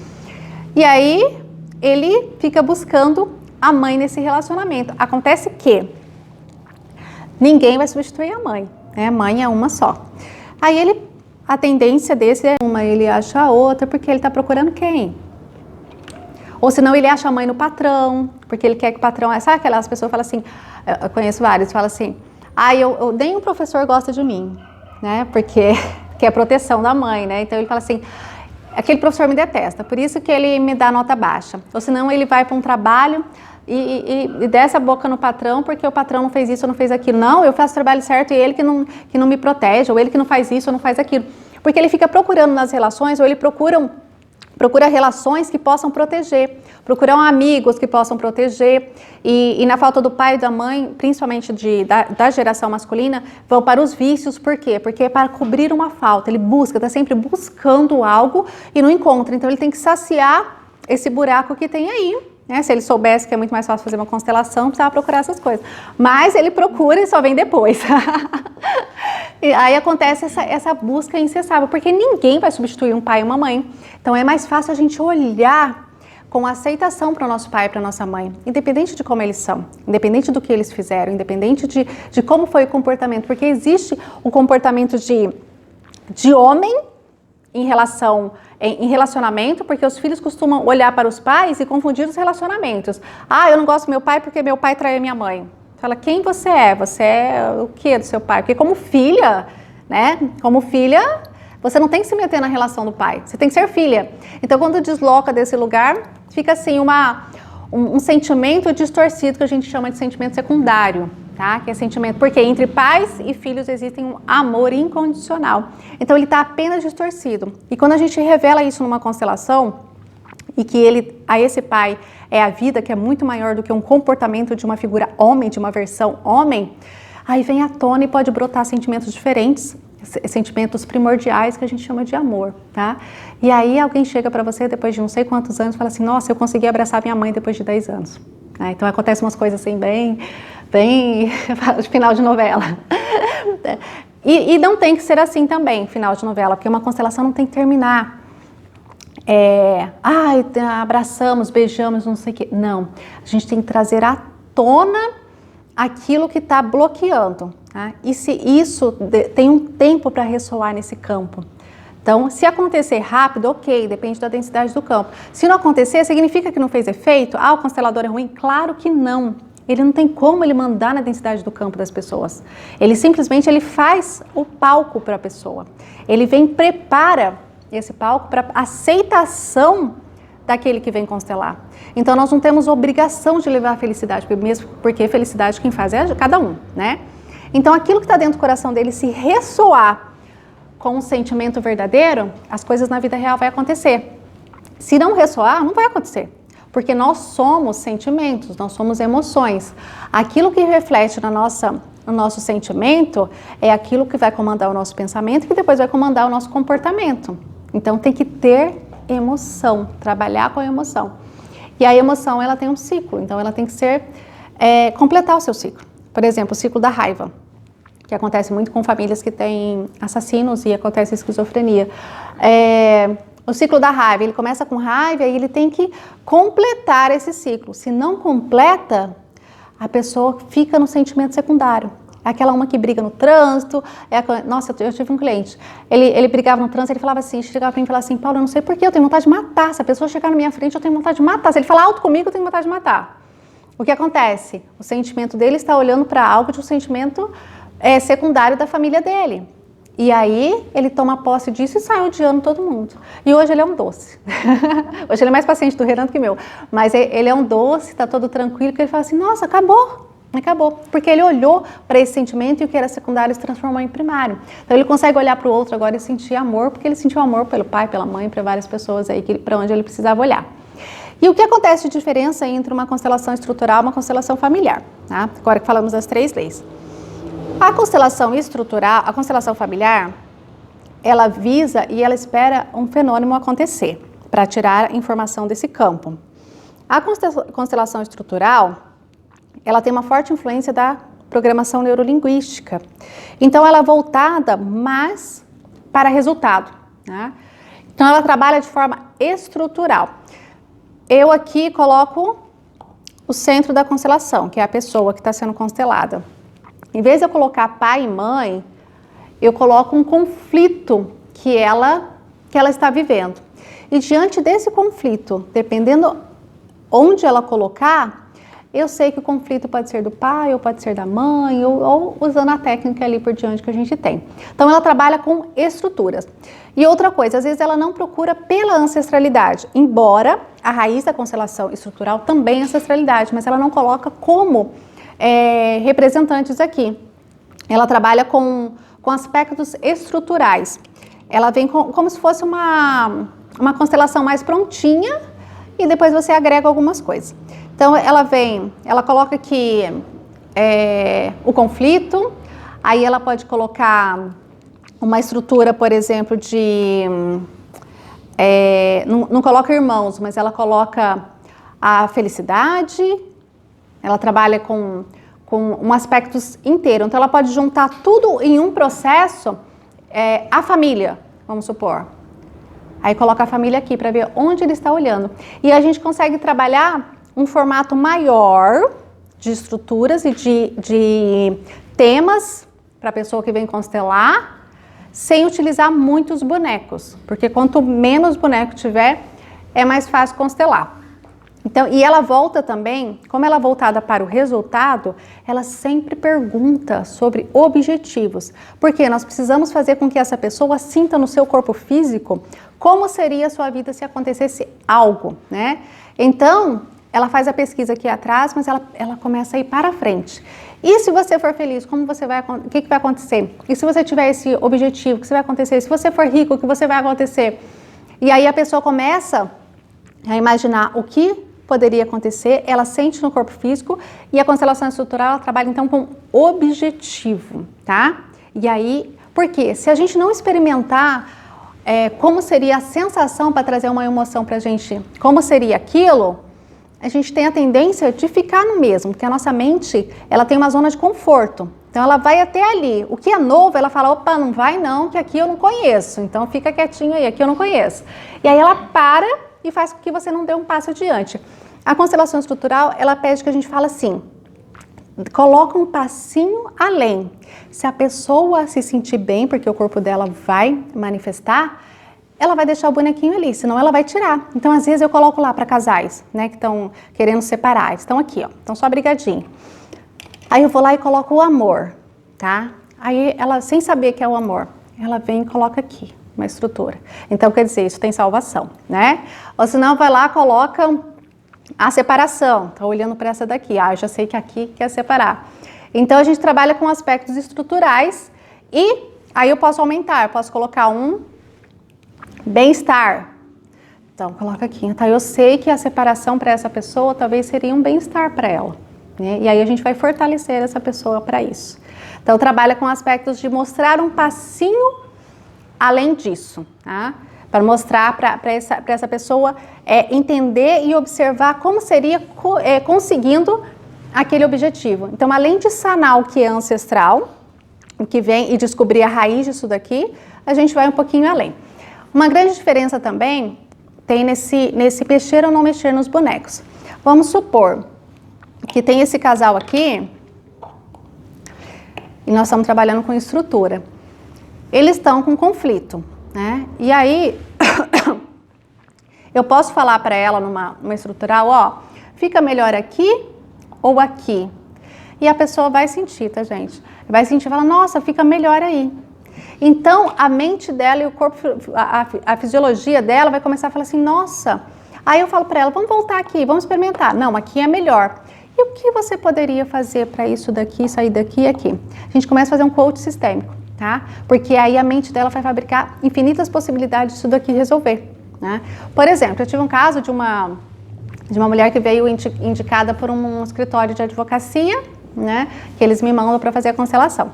E aí ele fica buscando a mãe nesse relacionamento. Acontece que ninguém vai substituir a mãe, né? A mãe é uma só. Aí a tendência desse é uma, ele acha a outra, porque ele está procurando quem? Ou senão ele acha a mãe no patrão, porque ele quer que o patrão... Sabe aquelas pessoas que falam assim, eu conheço vários, falam assim, nem o professor gosta de mim, né? Porque que é proteção da mãe, né? Então ele fala assim, aquele professor me detesta, por isso que ele me dá nota baixa. Ou senão ele vai para um trabalho e desce a boca no patrão porque o patrão não fez isso ou não fez aquilo. Não, eu faço o trabalho certo e ele que não me protege, ou ele que não faz isso ou não faz aquilo. Porque ele fica procurando nas relações, ou ele procura relações que possam proteger, procuram amigos que possam proteger, e na falta do pai e da mãe, principalmente da geração masculina, vão para os vícios. Por quê? Porque é para cobrir uma falta, ele está sempre buscando algo e não encontra, então ele tem que saciar esse buraco que tem aí, né? Se ele soubesse que é muito mais fácil fazer uma constelação, não precisava procurar essas coisas, mas ele procura e só vem depois. E aí acontece essa busca incessável, porque ninguém vai substituir um pai e uma mãe. Então é mais fácil a gente olhar com aceitação para o nosso pai e para a nossa mãe, independente de como eles são, independente do que eles fizeram, independente de como foi o comportamento, porque existe o comportamento de homem em relacionamento, porque os filhos costumam olhar para os pais e confundir os relacionamentos. Eu não gosto do meu pai porque meu pai traiu minha mãe. Fala, quem você é? Você é o que do seu pai? Porque como filha, né? Como filha, você não tem que se meter na relação do pai. Você tem que ser filha. Então, quando desloca desse lugar, fica assim um sentimento distorcido que a gente chama de sentimento secundário. tá? Que é sentimento, porque entre pais e filhos existe um amor incondicional. Então ele está apenas distorcido. E quando a gente revela isso numa constelação, e que a esse pai é a vida, que é muito maior do que um comportamento de uma figura homem, de uma versão homem, aí vem à tona e pode brotar sentimentos diferentes, sentimentos primordiais que a gente chama de amor, tá? E aí alguém chega para você depois de não sei quantos anos e fala assim, nossa, eu consegui abraçar minha mãe depois de 10 anos. Então acontecem umas coisas assim bem de final de novela. E não tem que ser assim também, final de novela, porque uma constelação não tem que terminar. Abraçamos, beijamos, não sei o quê. Não, a gente tem que trazer à tona aquilo que está bloqueando. Tá? E se isso tem um tempo para ressoar nesse campo. Então, se acontecer rápido, ok, depende da densidade do campo. Se não acontecer, significa que não fez efeito? O constelador é ruim? Claro que não. Ele não tem como ele mandar na densidade do campo das pessoas. Ele simplesmente faz o palco para a pessoa. Ele prepara esse palco para aceitação daquele que vem constelar. Então, nós não temos obrigação de levar a felicidade, porque felicidade quem faz é cada um, né? Então, aquilo que está dentro do coração dele, se ressoar com um sentimento verdadeiro, as coisas na vida real vão acontecer. Se não ressoar, não vai acontecer. Porque nós somos sentimentos, nós somos emoções. Aquilo que reflete no nosso sentimento é aquilo que vai comandar o nosso pensamento, que depois vai comandar o nosso comportamento. Então, tem que ter emoção, trabalhar com a emoção. E a emoção, ela tem um ciclo, então ela tem que completar o seu ciclo. Por exemplo, o ciclo da raiva, que acontece muito com famílias que têm assassinos e acontece esquizofrenia. O ciclo da raiva, ele começa com raiva e ele tem que completar esse ciclo. Se não completa, a pessoa fica no sentimento secundário. É aquela uma que briga no trânsito. Nossa, eu tive um cliente, ele brigava no trânsito, ele falava assim, chegava para mim e falava assim, Paulo, eu não sei porquê, eu tenho vontade de matar. Se a pessoa chegar na minha frente, eu tenho vontade de matar. Se ele falar alto comigo, eu tenho vontade de matar. O que acontece? O sentimento dele está olhando para algo de um sentimento secundário da família dele. E aí, ele toma posse disso e sai odiando todo mundo. E hoje ele é um doce. Hoje ele é mais paciente do Renan do que meu. Mas ele é um doce, está todo tranquilo, que ele fala assim, nossa, acabou. Porque ele olhou para esse sentimento e o que era secundário se transformou em primário. Então ele consegue olhar para o outro agora e sentir amor, porque ele sentiu amor pelo pai, pela mãe, para várias pessoas aí para onde ele precisava olhar. E o que acontece de diferença entre uma constelação estrutural e uma constelação familiar? Tá? Agora que falamos das 3 leis. A constelação estrutural, a constelação familiar, ela visa e ela espera um fenômeno acontecer para tirar informação desse campo. A constelação estrutural, ela tem uma forte influência da programação neurolinguística. Então, ela é voltada mais para resultado. Né? Então, ela trabalha de forma estrutural. Eu aqui coloco o centro da constelação, que é a pessoa que está sendo constelada. Em vez de eu colocar pai e mãe, eu coloco um conflito que ela está vivendo. E diante desse conflito, dependendo onde ela colocar, eu sei que o conflito pode ser do pai, ou pode ser da mãe, ou usando a técnica ali por diante que a gente tem. Então, ela trabalha com estruturas. E outra coisa, às vezes ela não procura pela ancestralidade, embora a raiz da constelação estrutural também é ancestralidade, mas ela não coloca como representantes aqui. Ela trabalha com aspectos estruturais. Ela vem como se fosse uma constelação mais prontinha e depois você agrega algumas coisas. Então, ela coloca aqui o conflito, aí ela pode colocar uma estrutura, por exemplo, não coloca irmãos, mas ela coloca a felicidade, ela trabalha com um aspecto inteiro. Então, ela pode juntar tudo em um processo, a família, vamos supor. Aí coloca a família aqui para ver onde ele está olhando. E a gente consegue trabalhar um formato maior de estruturas e de temas para a pessoa que vem constelar, sem utilizar muitos bonecos. Porque quanto menos boneco tiver, é mais fácil constelar. Então, e ela volta também, como ela é voltada para o resultado, ela sempre pergunta sobre objetivos. Porque nós precisamos fazer com que essa pessoa sinta no seu corpo físico como seria a sua vida se acontecesse algo, né? Então, ela faz a pesquisa aqui atrás, mas ela começa a ir para frente. E se você for feliz, o que vai acontecer? E se você tiver esse objetivo, o que vai acontecer? Se você for rico, o que vai acontecer? E aí a pessoa começa a imaginar o que poderia acontecer, ela sente no corpo físico, e a constelação estrutural, ela trabalha então com objetivo, tá? E aí, por quê? Se a gente não experimentar como seria a sensação para trazer uma emoção para a gente, como seria aquilo, a gente tem a tendência de ficar no mesmo, porque a nossa mente, ela tem uma zona de conforto. Então, ela vai até ali. O que é novo, ela fala, opa, não vai não, que aqui eu não conheço. Então, fica quietinho aí, aqui eu não conheço. E aí, ela para e faz com que você não dê um passo adiante. A constelação estrutural, ela pede que a gente fale assim, coloca um passinho além. Se a pessoa se sentir bem, porque o corpo dela vai manifestar, ela vai deixar o bonequinho ali, senão ela vai tirar. Então, às vezes, eu coloco lá para casais, né, que estão querendo separar. Estão aqui, ó, estão só brigadinho. Aí eu vou lá e coloco o amor, tá? Aí ela, sem saber que é o amor, ela vem e coloca aqui uma estrutura. Então, quer dizer, isso tem salvação, né? Ou senão, vai lá e coloca a separação. Tá olhando para essa daqui. Ah, eu já sei que aqui quer separar. Então, a gente trabalha com aspectos estruturais e aí eu posso aumentar, eu posso colocar um bem-estar. Então, coloca aqui. Então, eu sei que a separação para essa pessoa talvez seria um bem-estar para ela, né? E aí a gente vai fortalecer essa pessoa para isso. Então, trabalha com aspectos de mostrar um passinho além disso, tá? Para mostrar para essa pessoa entender e observar como seria conseguindo aquele objetivo. Então, além de sanar o que é ancestral, o que vem e descobrir a raiz disso daqui, a gente vai um pouquinho além. Uma grande diferença também tem nesse mexer ou não mexer nos bonecos. Vamos supor que tem esse casal aqui e nós estamos trabalhando com estrutura. Eles estão com conflito, né? E aí, eu posso falar para ela numa estrutural, ó, fica melhor aqui ou aqui? E a pessoa vai sentir, tá, gente? Vai sentir, fala, nossa, fica melhor aí. Então, a mente dela e o corpo, a fisiologia dela vai começar a falar assim, nossa. Aí eu falo para ela, vamos voltar aqui, vamos experimentar. Não, aqui é melhor. E o que você poderia fazer para isso daqui, sair daqui e aqui? A gente começa a fazer um coach sistêmico, tá? Porque aí a mente dela vai fabricar infinitas possibilidades disso daqui resolver, né? Por exemplo, eu tive um caso de uma mulher que veio indicada por um escritório de advocacia, né? Que eles me mandam para fazer a constelação.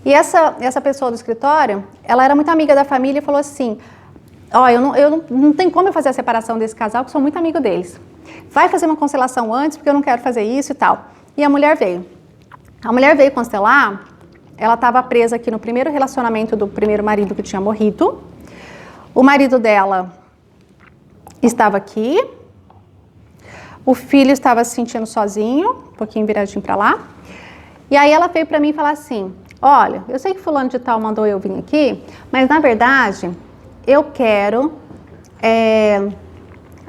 E essa pessoa do escritório, ela era muito amiga da família e falou assim, ó, eu não tem como eu fazer a separação desse casal, porque sou muito amigo deles. Vai fazer uma constelação antes, porque eu não quero fazer isso e tal. E a mulher veio. A mulher veio constelar, ela estava presa aqui no primeiro relacionamento do primeiro marido que tinha morrido. O marido dela estava aqui. O filho estava se sentindo sozinho, um pouquinho viradinho para lá. E aí ela veio para mim falar assim, olha, eu sei que fulano de tal mandou eu vir aqui, mas na verdade eu quero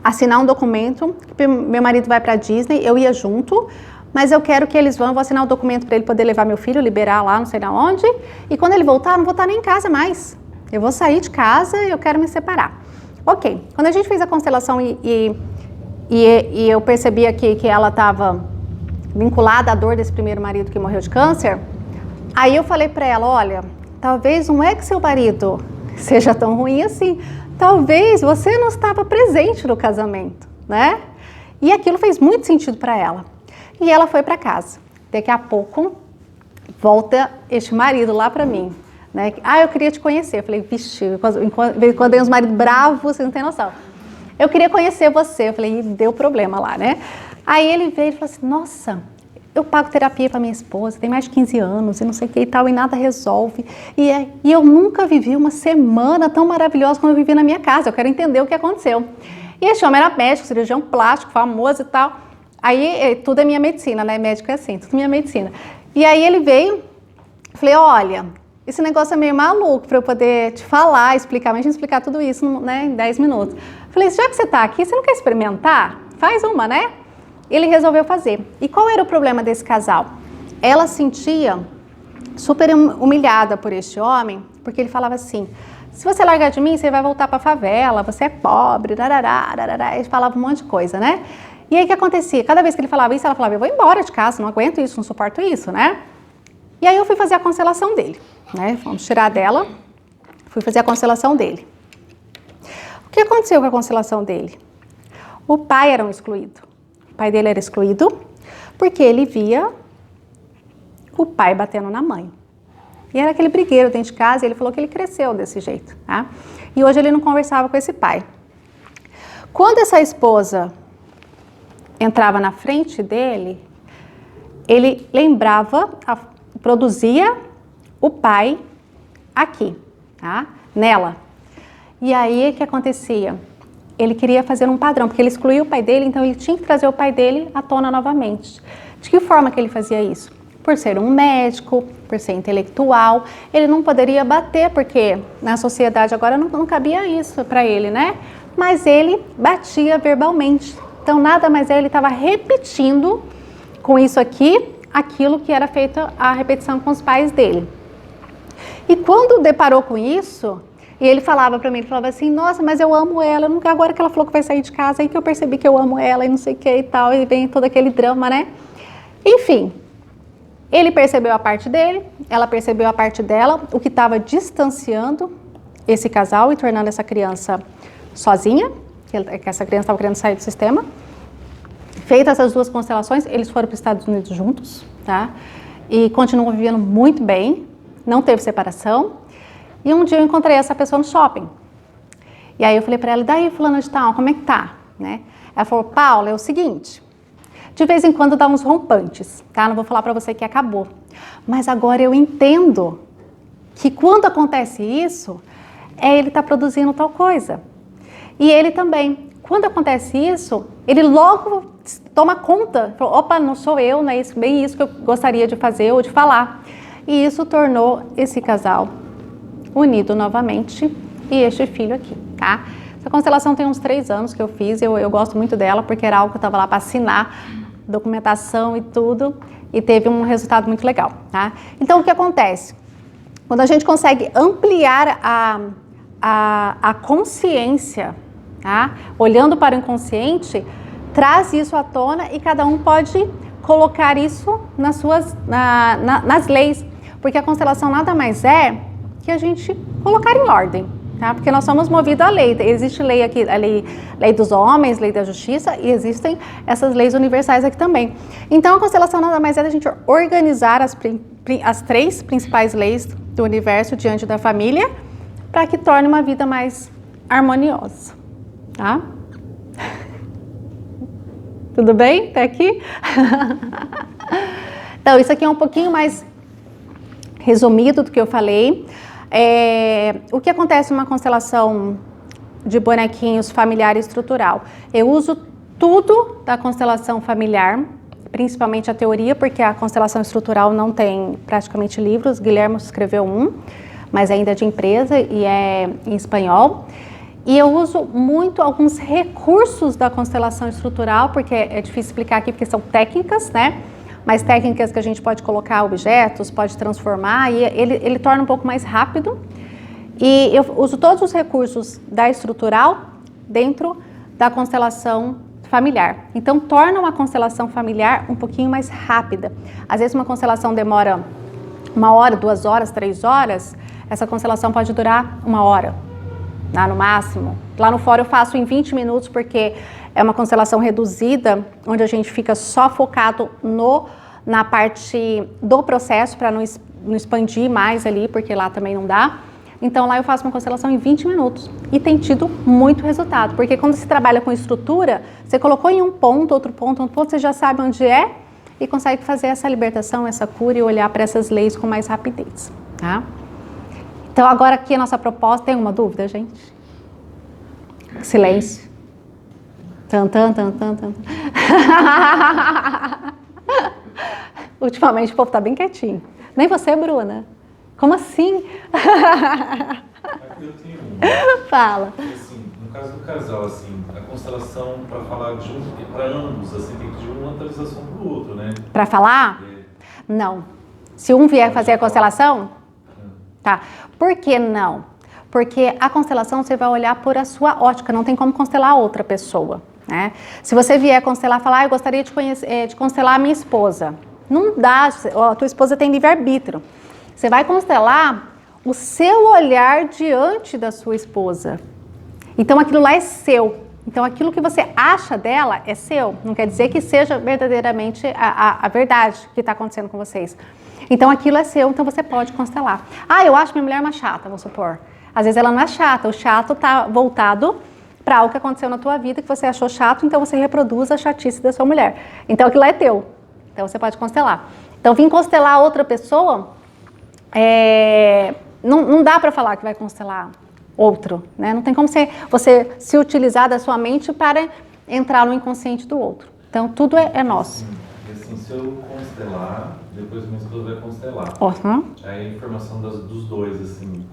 assinar um documento, que meu marido vai para a Disney, eu ia junto, mas eu quero que eles vão, eu vou assinar um documento para ele poder levar meu filho, liberar lá, não sei na onde, e quando ele voltar, eu não vou estar nem em casa mais. Eu vou sair de casa e eu quero me separar. Ok, quando a gente fez a constelação e eu percebi aqui que ela estava vinculada à dor desse primeiro marido que morreu de câncer, aí eu falei para ela, olha, talvez não é que seu marido seja tão ruim assim, talvez você não estava presente no casamento, né? E aquilo fez muito sentido para ela. E ela foi para casa. Daqui a pouco, volta este marido lá para mim, né? Ah, eu queria te conhecer. Eu falei, vixe, quando tem uns maridos bravos, você não tem noção. Eu queria conhecer você. Eu falei, deu problema lá, né? Aí ele veio e falou assim, nossa, eu pago terapia para minha esposa, tem mais de 15 anos e não sei o que e tal, e nada resolve. E eu nunca vivi uma semana tão maravilhosa como eu vivi na minha casa, eu quero entender o que aconteceu. E esse homem era médico, cirurgião plástico, famoso e tal. Aí, tudo é minha medicina, né? Médico é assim, tudo minha medicina. E aí ele veio, falei, olha, esse negócio é meio maluco para eu poder te falar, explicar, mas a gente explicar tudo isso, né, em 10 minutos. Falei, já que você está aqui, você não quer experimentar? Faz uma, né? Ele resolveu fazer. E qual era o problema desse casal? Ela sentia super humilhada por este homem, porque ele falava assim, se você largar de mim, você vai voltar para a favela, você é pobre, darará, darará. Ele falava um monte de coisa, né? E aí o que acontecia? Cada vez que ele falava isso, ela falava, eu vou embora de casa, não aguento isso, não suporto isso, né? E aí eu fui fazer a constelação dele, né? Vamos tirar dela, fui fazer a constelação dele. O que aconteceu com a constelação dele? O pai era um excluído. O pai dele era excluído porque ele via o pai batendo na mãe. E era aquele brigueiro dentro de casa e ele falou que ele cresceu desse jeito, tá? E hoje ele não conversava com esse pai. Quando essa esposa entrava na frente dele, ele lembrava, produzia o pai aqui, tá? Nela. E aí o que acontecia? Ele queria fazer um padrão, porque ele excluiu o pai dele, então ele tinha que trazer o pai dele à tona novamente. De que forma que ele fazia isso? Por ser um médico, por ser intelectual, ele não poderia bater, porque na sociedade agora não cabia isso para ele, né? Mas ele batia verbalmente. Então nada mais ele estava repetindo com isso aqui, aquilo que era feito a repetição com os pais dele. E quando deparou com isso, e ele falava para mim, ele falava assim, nossa, mas eu amo ela, agora que ela falou que vai sair de casa, aí que eu percebi que eu amo ela e não sei o que e tal, e vem todo aquele drama, né? Enfim, ele percebeu a parte dele, ela percebeu a parte dela, o que estava distanciando esse casal e tornando essa criança sozinha, que essa criança estava querendo sair do sistema. Feitas essas duas constelações, eles foram para os Estados Unidos juntos, tá? E continuam vivendo muito bem, não teve separação. E um dia eu encontrei essa pessoa no shopping. E aí eu falei para ela, daí fulana de tal, como é que tá? Né? Ela falou, Paula, é o seguinte, de vez em quando dá uns rompantes, tá? Não vou falar para você que acabou. Mas agora eu entendo que quando acontece isso, ele está produzindo tal coisa. E ele também. Quando acontece isso, ele logo toma conta. Fala, opa, não sou eu, não é isso, bem isso que eu gostaria de fazer ou de falar. E isso tornou esse casal unido novamente e este filho aqui, tá? Essa constelação tem uns 3 anos que eu fiz, eu gosto muito dela porque era algo que eu estava lá para assinar, documentação e tudo, e teve um resultado muito legal, tá? Então, o que acontece? Quando a gente consegue ampliar a consciência, tá? Olhando para o inconsciente, traz isso à tona e cada um pode colocar isso nas leis, porque a constelação nada mais é que a gente colocar em ordem, tá? Porque nós somos movidos à lei. Existe lei aqui, a lei dos homens, lei da justiça, e existem essas leis universais aqui também. Então a constelação nada mais é a gente organizar as 3 principais leis do universo diante da família para que torne uma vida mais harmoniosa, tá? Tudo bem? Até aqui? Então, isso aqui é um pouquinho mais resumido do que eu falei. O que acontece numa constelação de bonequinhos familiar e estrutural? Eu uso tudo da constelação familiar, principalmente a teoria, porque a constelação estrutural não tem praticamente livros. Guilherme escreveu um, mas ainda é de empresa e é em espanhol. E eu uso muito alguns recursos da constelação estrutural, porque é difícil explicar aqui, porque são técnicas, né? Mas técnicas que a gente pode colocar objetos, pode transformar, e ele torna um pouco mais rápido. E eu uso todos os recursos da estrutural dentro da constelação familiar. Então, torna uma constelação familiar um pouquinho mais rápida. Às vezes uma constelação demora 1 hora, 2 horas, 3 horas, essa constelação pode durar 1 hora, tá? No máximo. Lá no fórum eu faço em 20 minutos, porque é uma constelação reduzida, onde a gente fica só focado na parte do processo, para não expandir mais ali, porque lá também não dá. Então lá eu faço uma constelação em 20 minutos e tem tido muito resultado, porque quando se trabalha com estrutura, você colocou em um ponto, outro ponto, você já sabe onde é e consegue fazer essa libertação, essa cura e olhar para essas leis com mais rapidez, tá? Então agora aqui a nossa proposta, tem uma dúvida, gente? Silêncio. Tan, tan, tan, tan, tan. Ultimamente o povo tá bem quietinho. Nem você, Bruna. Como assim? Eu tenho uma. Fala. Assim, no caso do casal, assim, a constelação para falar de para ambos, assim, tem que pedir uma atualização pro outro, né? Para falar? Não. Se um vier fazer a constelação, tá. Por que não? Porque a constelação você vai olhar por a sua ótica, não tem como constelar outra pessoa, né? Se você vier constelar e falar, eu gostaria de constelar a minha esposa, não dá, a tua esposa tem livre-arbítrio. Você vai constelar o seu olhar diante da sua esposa. Então aquilo lá é seu. Então aquilo que você acha dela é seu. Não quer dizer que seja verdadeiramente a verdade que está acontecendo com vocês. Então aquilo é seu, então você pode constelar. Ah, eu acho minha mulher uma chata, vamos supor. Às vezes ela não é chata, o chato está voltado para algo que aconteceu na tua vida que você achou chato, então você reproduz a chatice da sua mulher. Então aquilo lá é teu. Então você pode constelar. Então vir constelar outra pessoa, não dá para falar que vai constelar outro, né? Não tem como você se utilizar da sua mente para entrar no inconsciente do outro. Então tudo é nosso. E assim, se eu constelar, depois minha esposa vai constelar. Aí a informação dos dois, assim,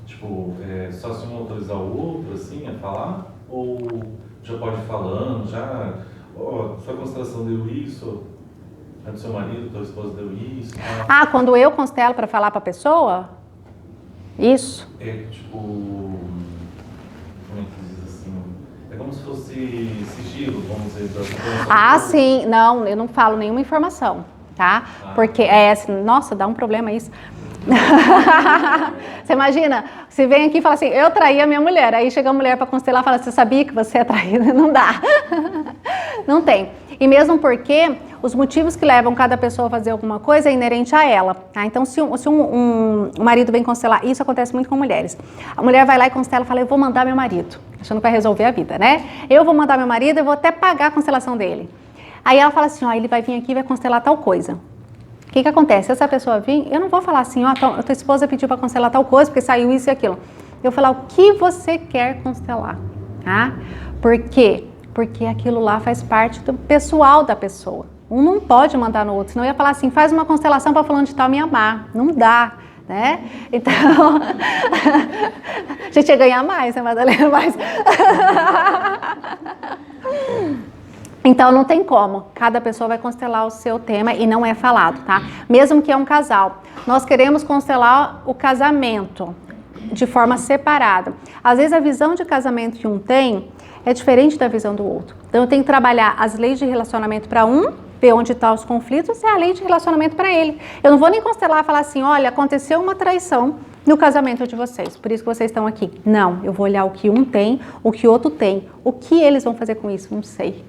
tipo, só se um autorizar o outro, assim, a falar? Ou já pode ir falando, sua constelação deu isso, a do seu marido, tua esposa deu isso? Ah, quando eu constelo para falar para a pessoa? Isso? Tipo, como é que diz assim? É como se fosse sigilo, vamos dizer. Sim. Não, eu não falo nenhuma informação, tá? Porque, nossa, dá um problema isso. Você imagina, você vem aqui e fala assim, eu traí a minha mulher, aí chega a mulher para constelar e fala, você sabia que você é traída? Não dá. Não tem. E mesmo porque os motivos que levam cada pessoa a fazer alguma coisa é inerente a ela, tá? Então, se um marido vem constelar, isso acontece muito com mulheres. A mulher vai lá e constela e fala, eu vou mandar meu marido, achando que vai resolver a vida, né? Eu vou mandar meu marido, eu vou até pagar a constelação dele. Aí ela fala assim, ele vai vir aqui e vai constelar tal coisa. O que acontece? Se essa pessoa vir, eu não vou falar assim, tua esposa pediu para constelar tal coisa, porque saiu isso e aquilo. Eu vou falar o que você quer constelar, tá? Por quê? Porque aquilo lá faz parte do pessoal da pessoa. Um não pode mandar no outro, senão eu ia falar assim, faz uma constelação para fulano de tal me amar. Não dá, né? Então, a gente ia ganhar mais, né, Madalena? Então não tem como, cada pessoa vai constelar o seu tema e não é falado, tá? Mesmo que é um casal. Nós queremos constelar o casamento de forma separada. Às vezes a visão de casamento que um tem é diferente da visão do outro. Então eu tenho que trabalhar as leis de relacionamento para um, ver onde estão os conflitos, e a lei de relacionamento para ele. Eu não vou nem constelar e falar assim, olha, aconteceu uma traição no casamento de vocês, por isso que vocês estão aqui. Não, eu vou olhar o que um tem, o que o outro tem. O que eles vão fazer com isso? Não sei.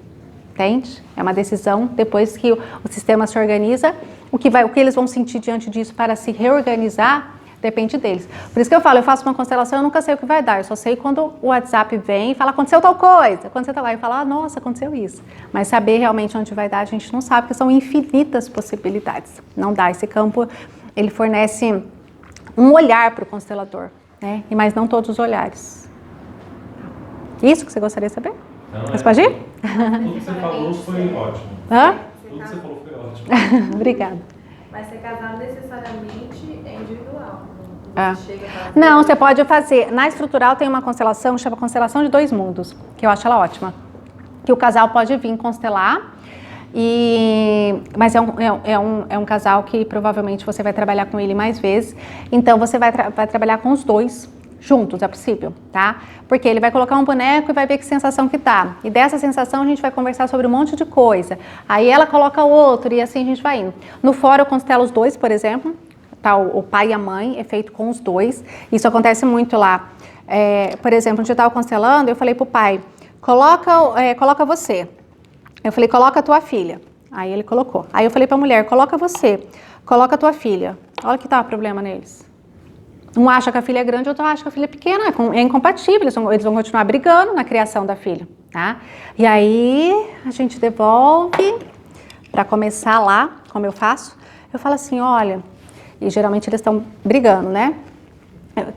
Entende? É uma decisão, depois que o sistema se organiza, o que eles vão sentir diante disso para se reorganizar, depende deles. Por isso que eu falo, eu faço uma constelação, eu nunca sei o que vai dar, eu só sei quando o WhatsApp vem e fala, aconteceu tal coisa, aconteceu tal coisa, eu falo, nossa, aconteceu isso. Mas saber realmente onde vai dar, a gente não sabe, porque são infinitas possibilidades. Não dá, esse campo, ele fornece um olhar para o constelador, né? Mas não todos os olhares. Isso que você gostaria de saber? Mas pode ir? Tudo que você falou foi ótimo. Tudo que você falou foi ótimo. Obrigada. Mas ser casado necessariamente é individual. Não, você pode fazer. Na estrutural tem uma constelação, chama Constelação de Dois Mundos, que eu acho ela ótima. Que o casal pode vir constelar, mas é um casal que provavelmente você vai trabalhar com ele mais vezes. Então você vai trabalhar com os dois juntos, é possível, tá? Porque ele vai colocar um boneco e vai ver que sensação que tá. E dessa sensação a gente vai conversar sobre um monte de coisa. Aí ela coloca o outro e assim a gente vai indo. No fórum eu constelo os dois, por exemplo. Tá, o pai e a mãe é feito com os dois. Isso acontece muito lá. Por exemplo, onde eu estava constelando, eu falei pro pai, coloca você. Eu falei, coloca a tua filha. Aí ele colocou. Aí eu falei pra mulher, coloca você. Coloca a tua filha. Olha que tá o problema neles. Um acha que a filha é grande, outro acha que a filha é pequena, é incompatível, eles vão continuar brigando na criação da filha, tá? E aí a gente devolve para começar lá, como eu faço, eu falo assim, olha, e geralmente eles estão brigando, né?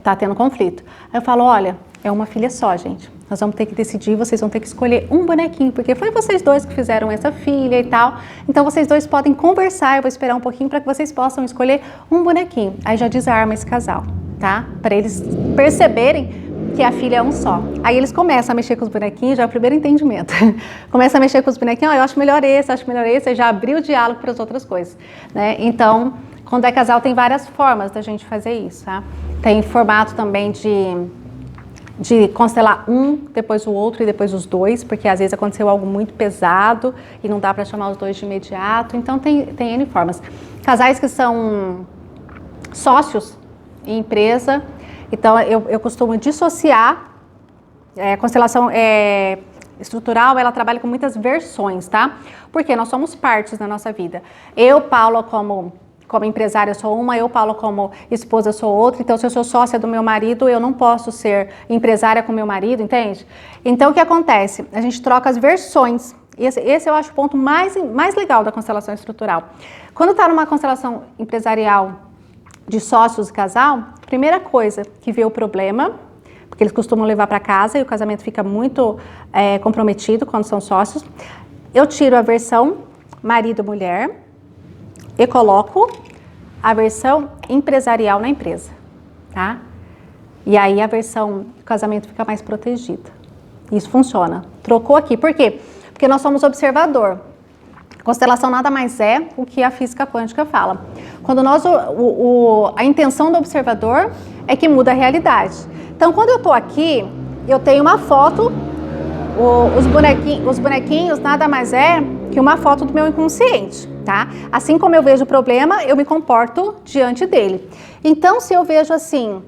Tá tendo conflito. Aí eu falo, olha, é uma filha só, gente. Nós vamos ter que decidir, vocês vão ter que escolher um bonequinho, porque foi vocês dois que fizeram essa filha e tal. Então vocês dois podem conversar, eu vou esperar um pouquinho para que vocês possam escolher um bonequinho. Aí já desarma esse casal, tá? Para eles perceberem que a filha é um só. Aí eles começam a mexer com os bonequinhos, já é o primeiro entendimento. Começa a mexer com os bonequinhos, eu acho melhor esse, aí já abriu o diálogo para as outras coisas, né? Então, quando é casal, tem várias formas da gente fazer isso, tá? Tem formato também de de constelar um, depois o outro e depois os dois, porque às vezes aconteceu algo muito pesado e não dá para chamar os dois de imediato. Então tem N formas. Casais que são sócios em empresa, então eu costumo dissociar. Constelação estrutural, ela trabalha com muitas versões, tá? Porque nós somos partes da nossa vida. Eu, Paula, como empresária, sou uma, eu, Paula, como esposa, sou outra. Então, se eu sou sócia do meu marido, eu não posso ser empresária com meu marido, entende? Então, o que acontece? A gente troca as versões. Esse eu acho o ponto mais legal da constelação estrutural. Quando está numa constelação empresarial de sócios e casal, primeira coisa que vê o problema, porque eles costumam levar para casa e o casamento fica muito comprometido quando são sócios, eu tiro a versão marido-mulher e coloco a versão empresarial na empresa, tá? E aí a versão do casamento fica mais protegida. Isso funciona. Trocou aqui. Por quê? Porque nós somos observador. Constelação nada mais é o que a física quântica fala. Quando nós, a intenção do observador é que muda a realidade. Então, quando eu estou aqui, eu tenho uma foto, os bonequinhos nada mais é que uma foto do meu inconsciente, tá? Assim como eu vejo o problema, eu me comporto diante dele. Então, se eu vejo assim,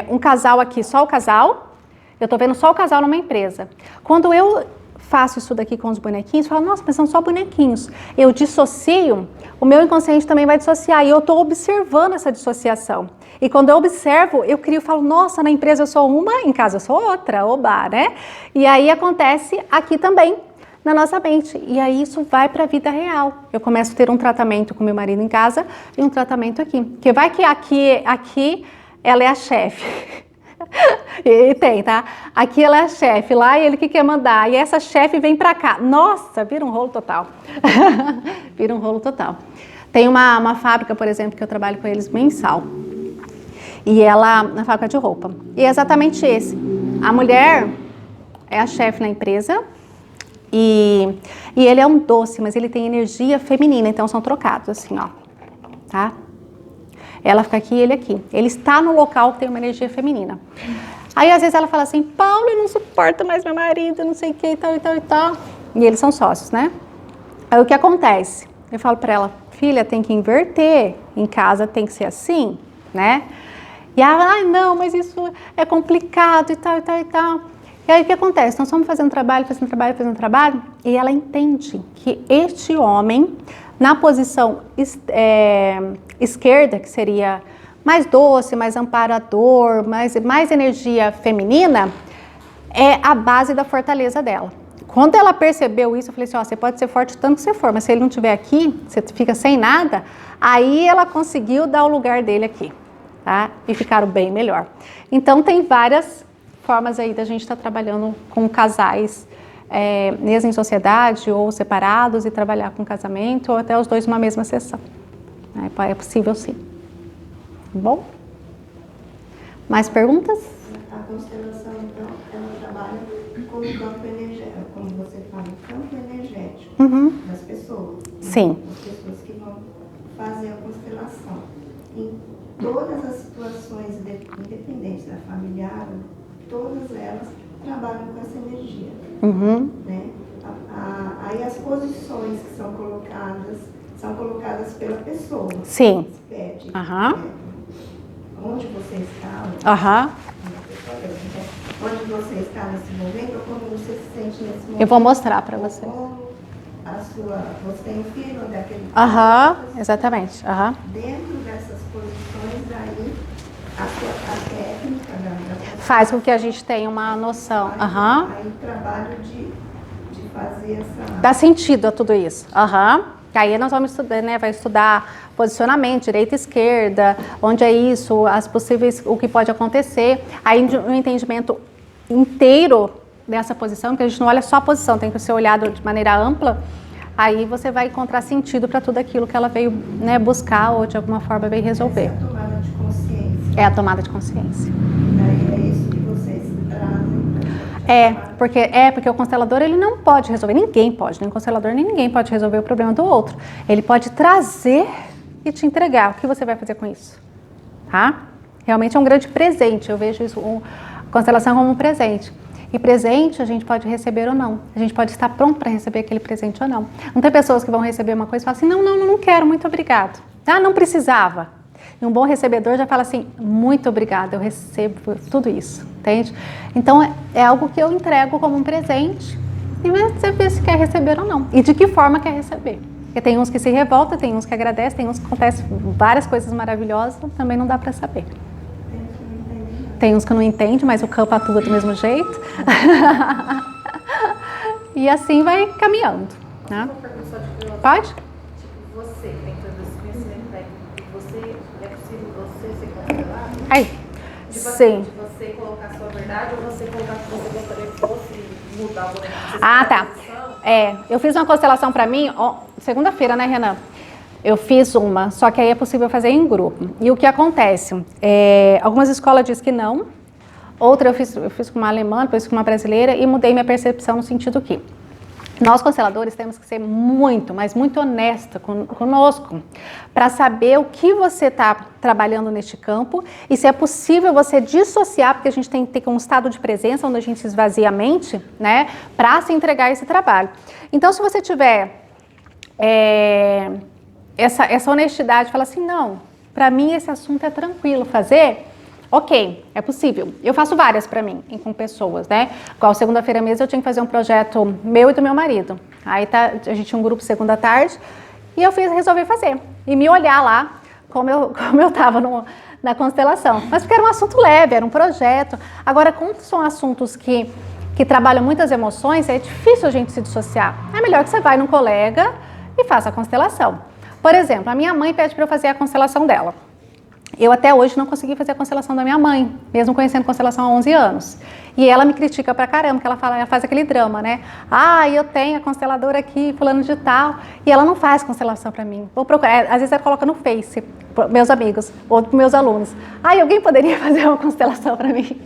um casal aqui, só o casal, eu estou vendo só o casal numa empresa. Quando eu faço isso daqui com os bonequinhos, falo, nossa, mas são só bonequinhos. Eu dissocio, o meu inconsciente também vai dissociar, e eu estou observando essa dissociação. E quando eu observo, eu crio, falo, nossa, na empresa eu sou uma, em casa eu sou outra, oba, né? E aí acontece aqui também, na nossa mente. E aí isso vai para a vida real. Eu começo a ter um tratamento com meu marido em casa e um tratamento aqui. Porque vai que aqui ela é a chefe. E tem, tá? Aqui ela é a chefe, lá ele que quer mandar. E essa chefe vem pra cá. Nossa, vira um rolo total. Vira um rolo total. Tem uma fábrica, por exemplo, que eu trabalho com eles mensal. E ela, na fábrica de roupa. E é exatamente esse. A mulher é a chefe na empresa. E ele é um doce, mas ele tem energia feminina. Então são trocados, assim, ó. Tá? Ela fica aqui e ele aqui. Ele está no local que tem uma energia feminina. Aí, às vezes, ela fala assim, Paulo, eu não suporto mais meu marido, não sei o que, e tal, e tal, e tal. E eles são sócios, né? Aí, o que acontece? Eu falo pra ela, filha, tem que inverter. Em casa tem que ser assim, né? E ela, não, mas isso é complicado, e tal, e tal, e tal. E aí, o que acontece? Nós estamos fazendo trabalho, e ela entende que este homem, na posição esquerda, que seria mais doce, mais amparador, mais energia feminina, é a base da fortaleza dela. Quando ela percebeu isso, eu falei assim, ó, você pode ser forte o tanto que você for, mas se ele não estiver aqui, você fica sem nada, aí ela conseguiu dar o lugar dele aqui, tá? E ficaram bem melhor. Então, tem várias formas aí da gente estar trabalhando com casais, mesmo em sociedade ou separados e trabalhar com casamento ou até os dois numa mesma sessão. É possível sim. Bom? Mais perguntas? A constelação, então, ela trabalha com o campo energético, como você fala, o campo energético das pessoas. Sim. As pessoas que vão fazer a constelação. Em todas as situações, independentes da familiar, todas elas trabalham com essa energia. Né? Aí as posições que são colocadas pela pessoa. Sim. Se pede, onde você está, onde você está nesse momento, ou como você se sente nesse momento. Eu vou mostrar para você. Você tem um filho daquele. Exatamente. Dentro dessas posições aí, a técnica faz com que a gente tenha uma noção. Aí o trabalho de fazer essa. Dá sentido a tudo isso. Aí nós vamos estudar, né? Vai estudar posicionamento, direita e esquerda, onde é isso, as possíveis, o que pode acontecer. Aí um entendimento inteiro dessa posição, porque a gente não olha só a posição, tem que ser olhado de maneira ampla. Aí você vai encontrar sentido para tudo aquilo que ela veio, né, buscar ou de alguma forma veio resolver. Essa é a tomada de consciência. É a tomada de consciência. É isso que vocês trazem. Porque o constelador ele não pode resolver, ninguém pode, nem o constelador nem ninguém pode resolver o problema do outro. Ele pode trazer e te entregar. O que você vai fazer com isso? Tá? Realmente é um grande presente, eu vejo isso, a constelação como um presente. E presente a gente pode receber ou não. A gente pode estar pronto para receber aquele presente ou não. Não tem pessoas que vão receber uma coisa e falam assim, não quero, muito obrigado. Ah, não precisava. E um bom recebedor já fala assim, muito obrigado, eu recebo tudo isso, entende? Então é algo que eu entrego como um presente e você vê se quer receber ou não. E de que forma quer receber. Porque tem uns que se revoltam, tem uns que agradecem, tem uns que acontecem várias coisas maravilhosas, também não dá para saber. Tem uns que não entendem, mas o campo atua do mesmo jeito. E assim vai caminhando. Né? Pode? Tipo, você tem todo esse conhecimento técnico, é possível você ser constelado? Aí, sim. De você colocar a sua verdade ou você colocar o que você gostaria que fosse mudar o boneco? Ah, tá. Eu fiz uma constelação pra mim, segunda-feira, né, Renan? Eu fiz uma, só que aí é possível fazer em grupo. E o que acontece? Algumas escolas dizem que não, outra eu fiz com uma alemã, depois com uma brasileira e mudei minha percepção no sentido que nós, consteladores, temos que ser muito, mas muito honesta conosco para saber o que você está trabalhando neste campo e se é possível você dissociar, porque a gente tem que ter um estado de presença onde a gente esvazia a mente, né, para se entregar a esse trabalho. Então, se você tiver essa honestidade, fala assim, não, para mim esse assunto é tranquilo fazer, ok, é possível. Eu faço várias para mim, com pessoas, né? Igual segunda-feira mesmo eu tinha que fazer um projeto meu e do meu marido. Aí a gente tinha um grupo segunda tarde e eu resolvi fazer. E me olhar lá como eu tava na constelação. Mas porque era um assunto leve, era um projeto. Agora, como são assuntos que trabalham muitas emoções, é difícil a gente se dissociar. É melhor que você vá num colega e faça a constelação. Por exemplo, a minha mãe pede para eu fazer a constelação dela. Eu até hoje não consegui fazer a constelação da minha mãe, mesmo conhecendo constelação há 11 anos. E ela me critica pra caramba, porque ela faz aquele drama, né? Ah, eu tenho a consteladora aqui, fulano de tal, e ela não faz constelação pra mim. Vou procurar, às vezes ela coloca no Face, meus amigos, ou meus alunos. Ah, alguém poderia fazer uma constelação pra mim?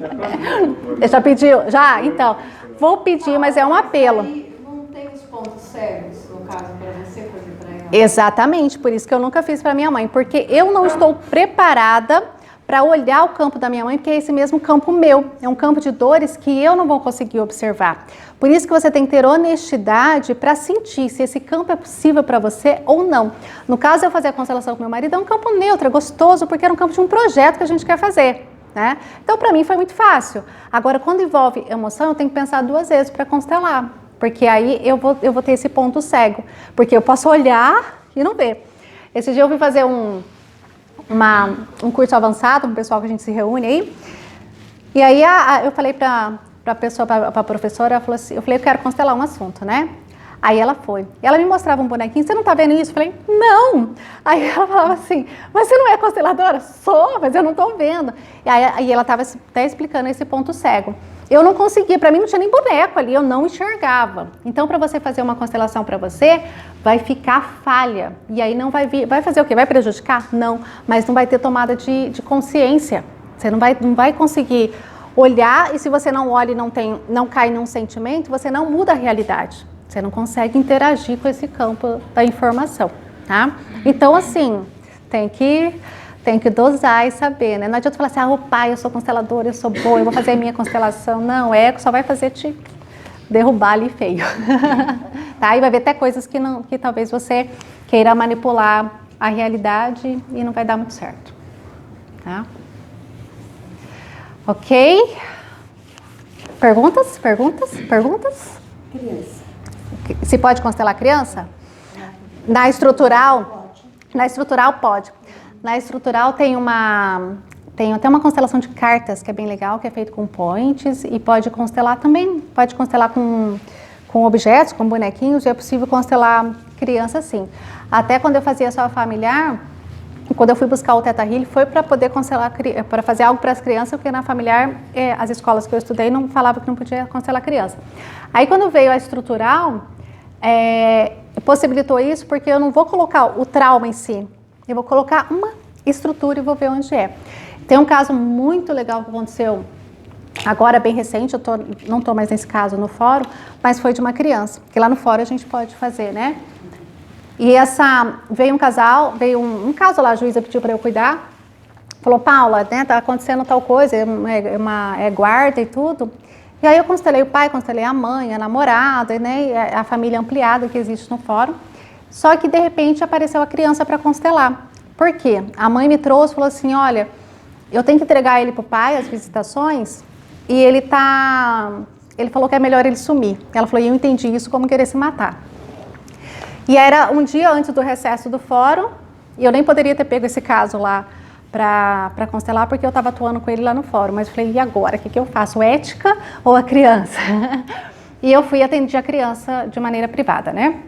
Já pediu? Já? Então, vou pedir, mas é um apelo. Não tem os pontos cegos, no caso, para você fazer para ela? Exatamente, por isso que eu nunca fiz para minha mãe, porque eu não estou preparada para olhar o campo da minha mãe, porque é esse mesmo campo meu, é um campo de dores que eu não vou conseguir observar. Por isso que você tem que ter honestidade para sentir se esse campo é possível para você ou não. No caso, eu fazer a constelação com meu marido, é um campo neutro, é gostoso, porque era um campo de um projeto que a gente quer fazer. Né? Então, para mim, foi muito fácil. Agora, quando envolve emoção, eu tenho que pensar 2 vezes para constelar. Porque aí eu vou ter esse ponto cego. Porque eu posso olhar e não ver. Esse dia eu fui fazer um curso avançado com o pessoal que a gente se reúne aí. E aí eu falei para a professora, eu falei, eu quero constelar um assunto, né? Aí ela foi. E ela me mostrava um bonequinho, você não tá vendo isso? Eu falei, não! Aí ela falava assim, mas você não é consteladora? Sou, mas eu não tô vendo. E aí ela estava até explicando esse ponto cego. Eu não conseguia, para mim não tinha nem boneco ali, eu não enxergava. Então, para você fazer uma constelação para você, vai ficar falha. E aí não vai vir, vai fazer o quê? Vai prejudicar? Não, mas não vai ter tomada de consciência. Você não vai conseguir olhar, e se você não olha e não cai num sentimento, você não muda a realidade. Você não consegue interagir com esse campo da informação, tá? Então, assim, tem que dosar e saber, né? Não adianta falar assim, pai, eu sou consteladora, eu sou boa, eu vou fazer a minha constelação. Não, só vai fazer te derrubar ali feio. Tá? E vai ver até coisas que talvez você queira manipular a realidade e não vai dar muito certo. Tá? Ok? Perguntas? Criança. Se pode constelar criança? Na estrutural? Na estrutural pode. Na estrutural tem até uma constelação de cartas que é bem legal, que é feito com points e pode constelar também, pode constelar com objetos, com bonequinhos, e é possível constelar criança sim. Até quando eu fazia só familiar, quando eu fui buscar o Theta Healing, foi para poder constelar, para fazer algo para as crianças, porque na familiar, as escolas que eu estudei não falavam que não podia constelar criança. Aí quando veio a estrutural, possibilitou isso porque eu não vou colocar o trauma em si, eu vou colocar uma estrutura e vou ver onde é. Tem um caso muito legal que aconteceu agora, bem recente, não estou mais nesse caso no fórum, mas foi de uma criança, que lá no fórum a gente pode fazer, né? E veio um casal, um caso lá, a juíza pediu para eu cuidar, falou, Paula, né, tá acontecendo tal coisa, é guarda e tudo. E aí eu constelei o pai, constelei a mãe, a namorada, né, a família ampliada que existe no fórum. Só que de repente apareceu a criança para constelar. Por quê? A mãe me trouxe, falou assim, olha, eu tenho que entregar ele pro pai, as visitações, e ele falou que é melhor ele sumir. Ela falou, e eu entendi isso como querer se matar. E era um dia antes do recesso do fórum, e eu nem poderia ter pego esse caso lá para constelar, porque eu estava atuando com ele lá no fórum. Mas eu falei, e agora? O que eu faço? Ética ou a criança? E eu fui atender a criança de maneira privada, né?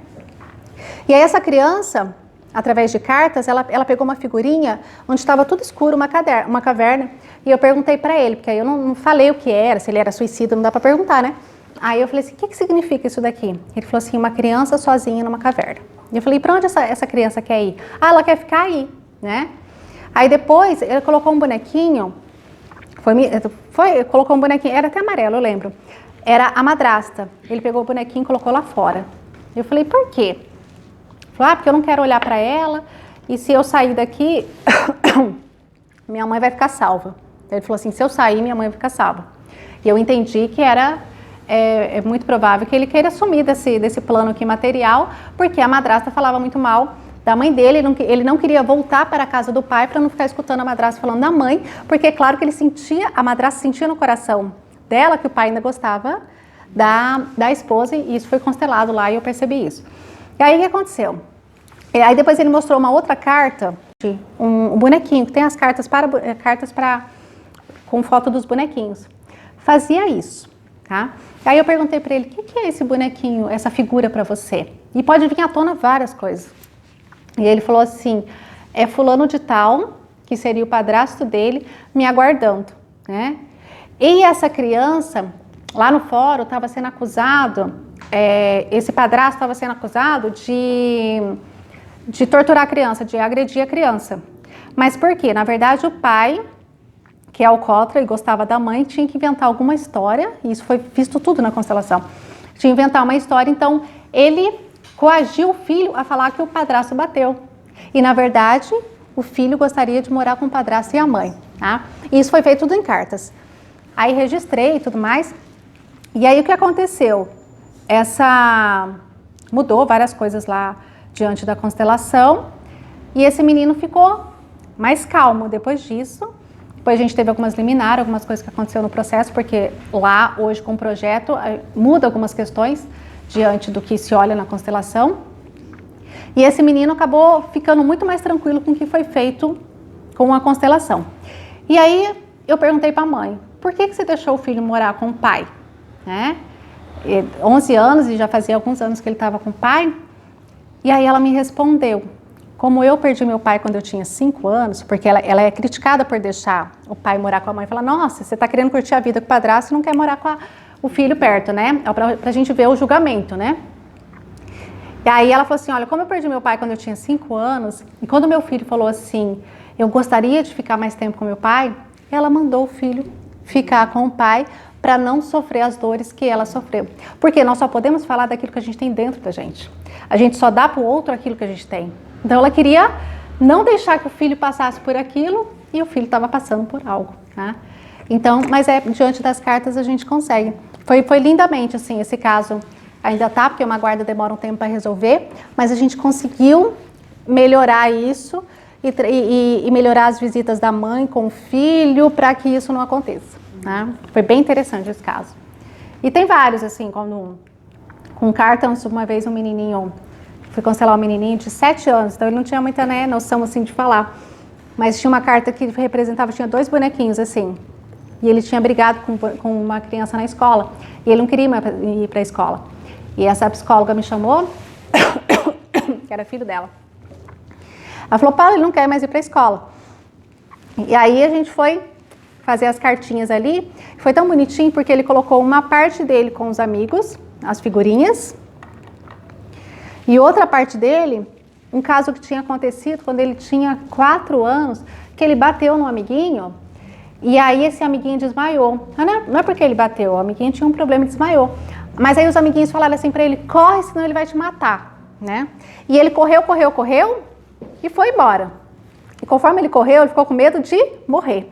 E aí essa criança, através de cartas, ela pegou uma figurinha onde estava tudo escuro, uma caverna, e eu perguntei para ele, porque aí eu não falei o que era, se ele era suicida, não dá para perguntar, né? Aí eu falei assim, o que significa isso daqui? Ele falou assim, uma criança sozinha numa caverna. E eu falei, para onde essa criança quer ir? Ah, ela quer ficar aí, né? Aí depois ele colocou um bonequinho, colocou um bonequinho, era até amarelo, eu lembro. Era a madrasta. Ele pegou o bonequinho e colocou lá fora. Eu falei, por quê? Ele falou, porque eu não quero olhar para ela, e se eu sair daqui, minha mãe vai ficar salva. Ele falou assim, se eu sair, minha mãe vai ficar salva. E eu entendi que era muito provável que ele queira sumir desse plano aqui material, porque a madrasta falava muito mal da mãe dele, ele não queria voltar para a casa do pai para não ficar escutando a madrasta falando da mãe, porque é claro que a madrasta sentia no coração dela que o pai ainda gostava da esposa, e isso foi constelado lá e eu percebi isso. E aí o que aconteceu? E aí depois ele mostrou uma outra carta, um bonequinho, que tem as cartas com foto dos bonequinhos. Fazia isso, tá? Aí eu perguntei para ele, o que é esse bonequinho, essa figura para você? E pode vir à tona várias coisas. E ele falou assim, é fulano de tal, que seria o padrasto dele, me aguardando, né? E essa criança, lá no fórum, estava sendo acusado, esse padrasto estava sendo acusado de torturar a criança, de agredir a criança. Mas por quê? Na verdade, o pai, que é alcoólatra e gostava da mãe, tinha que inventar alguma história, e isso foi visto tudo na constelação, tinha que inventar uma história, então ele coagiu o filho a falar que o padrasto bateu. E na verdade, o filho gostaria de morar com o padrasto e a mãe, tá? E isso foi feito tudo em cartas. Aí registrei e tudo mais, e aí o que aconteceu? Mudou várias coisas lá diante da constelação, e esse menino ficou mais calmo depois disso. Depois a gente teve algumas liminares, algumas coisas que aconteceram no processo, porque lá, hoje, com o projeto, muda algumas questões diante do que se olha na constelação. E esse menino acabou ficando muito mais tranquilo com o que foi feito com a constelação. E aí, eu perguntei para a mãe, por que você deixou o filho morar com o pai? 11 anos, e já fazia alguns anos que ele estava com o pai. E aí ela me respondeu, como eu perdi meu pai quando eu tinha 5 anos, porque ela é criticada por deixar o pai morar com a mãe, fala, nossa, você está querendo curtir a vida com o padrasto e não quer morar com o filho perto, né? É pra gente ver o julgamento, né? E aí ela falou assim, olha, como eu perdi meu pai quando eu tinha 5 anos, e quando meu filho falou assim, eu gostaria de ficar mais tempo com meu pai, ela mandou o filho ficar com o pai para não sofrer as dores que ela sofreu. Porque nós só podemos falar daquilo que a gente tem dentro da gente. A gente só dá para o outro aquilo que a gente tem. Então ela queria não deixar que o filho passasse por aquilo, e o filho estava passando por algo, tá? Então, mas diante das cartas a gente consegue. Foi lindamente, assim, esse caso ainda tá, porque uma guarda demora um tempo para resolver, mas a gente conseguiu melhorar isso e melhorar as visitas da mãe com o filho para que isso não aconteça, né? Foi bem interessante esse caso. E tem vários, assim, com carta, uma vez um menininho, fui constelar um menininho de 7 anos, então ele não tinha muita, né, noção, assim, de falar, mas tinha uma carta que representava, tinha 2 bonequinhos, assim, e ele tinha brigado com uma criança na escola, e ele não queria ir para a escola. E essa psicóloga me chamou, que era filho dela. Ela falou, Paulo, ele não quer mais ir para a escola. E aí a gente foi fazer as cartinhas ali, foi tão bonitinho, porque ele colocou uma parte dele com os amigos, as figurinhas, e outra parte dele, um caso que tinha acontecido quando ele tinha 4 anos, que ele bateu no amiguinho, e aí esse amiguinho desmaiou. Não é porque ele bateu, o amiguinho tinha um problema e desmaiou. Mas aí os amiguinhos falaram assim para ele, corre, senão ele vai te matar, né? E ele correu e foi embora. E conforme ele correu, ele ficou com medo de morrer.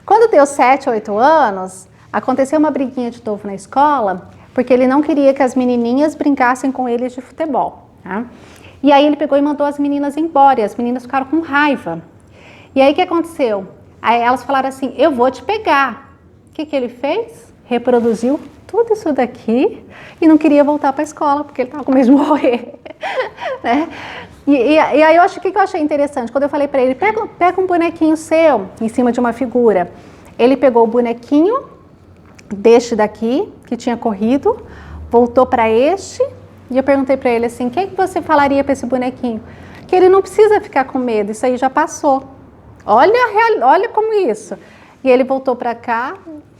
Quando deu 7, 8 anos, aconteceu uma briguinha de novo na escola, porque ele não queria que as menininhas brincassem com ele de futebol. Tá? E aí ele pegou e mandou as meninas embora, e as meninas ficaram com raiva. E aí o que aconteceu? Aí elas falaram assim, eu vou te pegar. O que ele fez? Reproduziu tudo isso daqui e não queria voltar para a escola, porque ele estava com medo de morrer. Né? E aí eu acho que eu achei interessante, quando eu falei para ele, pega um bonequinho seu em cima de uma figura. Ele pegou o bonequinho deste daqui, que tinha corrido, voltou para este, e eu perguntei para ele assim, o que você falaria para esse bonequinho? Que ele não precisa ficar com medo, isso aí já passou. Olha como isso. E ele voltou para cá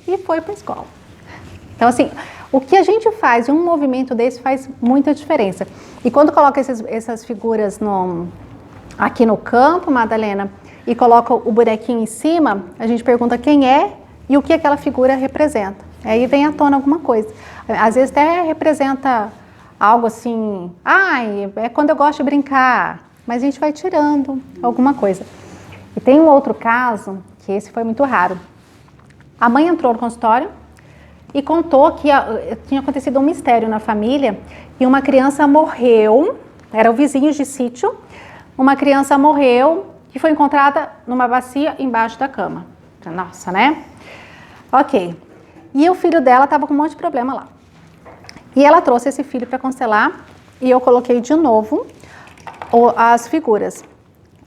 e foi para a escola. Então, assim, o que a gente faz em um movimento desse faz muita diferença. E quando coloca essas figuras aqui no campo, Madalena, e coloca o bonequinho em cima, a gente pergunta quem é e o que aquela figura representa. Aí vem à tona alguma coisa. Às vezes até representa algo assim, é quando eu gosto de brincar, mas a gente vai tirando alguma coisa. E tem um outro caso, que esse foi muito raro. A mãe entrou no consultório e contou que tinha acontecido um mistério na família e uma criança morreu, eram vizinhos de sítio, uma criança morreu e foi encontrada numa bacia embaixo da cama. Nossa, né? Ok. E o filho dela estava com um monte de problema lá. E ela trouxe esse filho para constelar e eu coloquei de novo as figuras.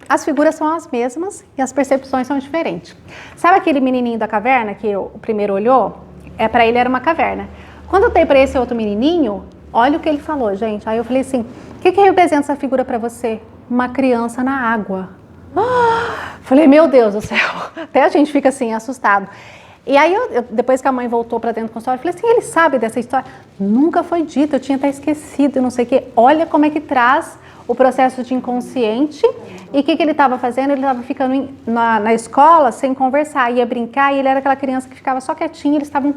As figuras são as mesmas e as percepções são diferentes. Sabe aquele menininho da caverna que o primeiro olhou? Para ele era uma caverna. Quando eu dei para esse outro menininho, olha o que ele falou, gente. Aí eu falei assim, o que representa essa figura para você? Uma criança na água. Falei, meu Deus do céu. Até a gente fica assim, assustado. E aí, depois que a mãe voltou para dentro do consultório, eu falei assim, ele sabe dessa história? Nunca foi dito, eu tinha até esquecido, não sei o quê. Olha como é que traz o processo de inconsciente. E o que ele estava fazendo? Ele estava ficando na escola sem conversar, ia brincar, e ele era aquela criança que ficava só quietinha, eles estavam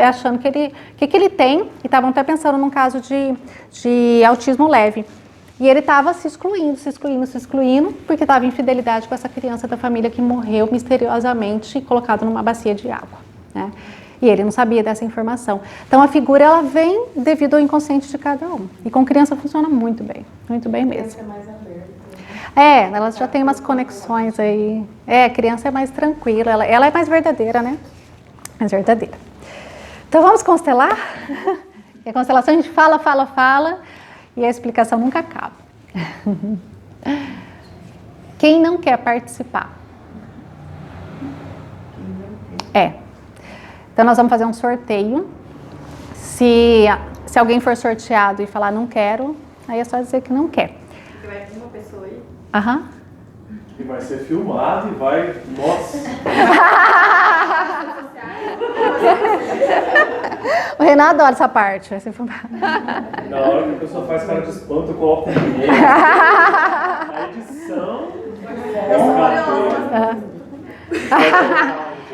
achando que ele tem, e estavam até pensando num caso de autismo leve. E ele estava se excluindo, porque estava em infidelidade com essa criança da família que morreu misteriosamente colocado numa bacia de água. Né? E ele não sabia dessa informação. Então a figura ela vem devido ao inconsciente de cada um. E com criança funciona muito bem mesmo. Ela já tem umas conexões aí. A criança é mais tranquila, ela é mais verdadeira, né? Mais verdadeira. Então vamos constelar? E a constelação a gente fala. E a explicação nunca acaba. Quem não quer participar? Então nós vamos fazer um sorteio. Se alguém for sorteado e falar não quero, aí é só dizer que não quer. Porque vai ter uma pessoa aí? Aham. E vai ser filmado e vai... Nossa! O Renan adora essa parte. Vai ser filmado. Na hora que a pessoa faz cara de espanto, eu coloco o dinheiro. A edição...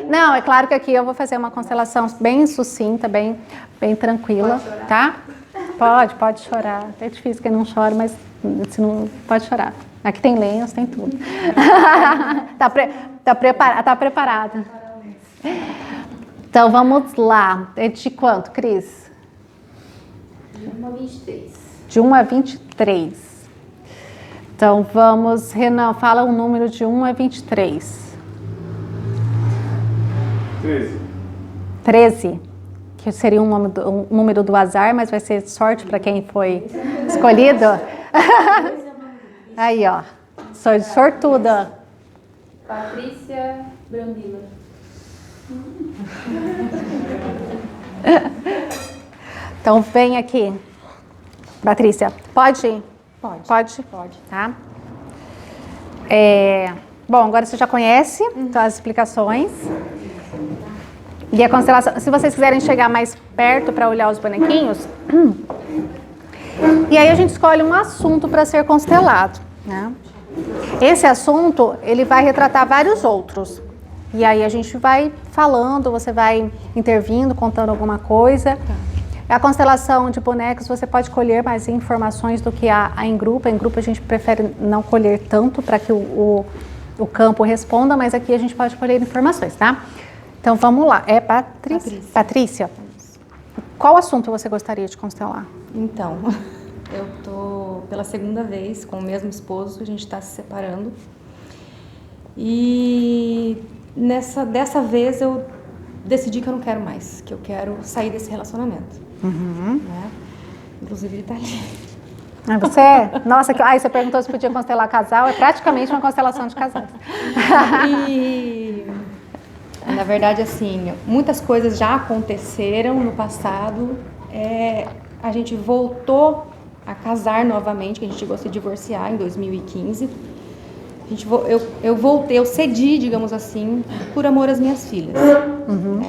Não, é claro que aqui eu vou fazer uma constelação bem sucinta, bem tranquila, tá? Pode chorar. É difícil que não chore, mas se não pode chorar. Aqui tem lenço, tem tudo. Tá preparada. Então vamos lá. É de quanto, Cris? De 1 a 23. De 1 a 23. Então vamos, Renan, fala um número de 1 a 23. 13. Que seria um número do azar, mas vai ser sorte para quem foi escolhido. Aí, ó. Sortuda. Patrícia Brandila. Então vem aqui. Patrícia, pode ir? Pode. Tá? Bom, agora você já conhece as explicações. E a constelação, se vocês quiserem chegar mais perto para olhar os bonequinhos, e aí a gente escolhe um assunto para ser constelado, né? Esse assunto, ele vai retratar vários outros. E aí a gente vai falando, você vai intervindo, contando alguma coisa. A constelação de bonecos, você pode colher mais informações do que há em grupo. Em grupo a gente prefere não colher tanto para que o o campo responda, mas aqui a gente pode colher informações, tá? Então vamos lá. É Patrícia? Qual assunto você gostaria de constelar? Então, eu tô pela segunda vez com o mesmo esposo, a gente está se separando. E dessa vez eu decidi que eu não quero mais, que eu quero sair desse relacionamento. Né? Inclusive ele tá ali. Ah, você é? Nossa, aí você perguntou se podia constelar casal, é praticamente uma constelação de casais. E, na verdade, assim, muitas coisas já aconteceram no passado. A gente voltou a casar novamente, que a gente chegou a se divorciar em 2015. Eu cedi, digamos assim, por amor às minhas filhas.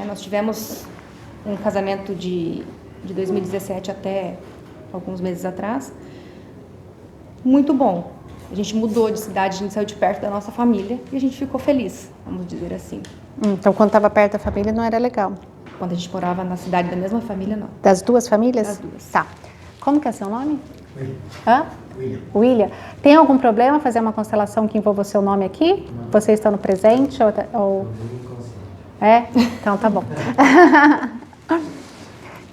Nós tivemos um casamento de 2017 até alguns meses atrás, muito bom. A gente mudou de cidade, a gente saiu de perto da nossa família e a gente ficou feliz, vamos dizer assim. Então, quando estava perto da família, não era legal? Quando a gente morava na cidade da mesma família, não. Das duas famílias? Das duas. Tá. Como que é seu nome? William. Hã? William. Tem algum problema fazer uma constelação que envolva o seu nome aqui? Não. Você está no presente? Ou... É? Então tá bom.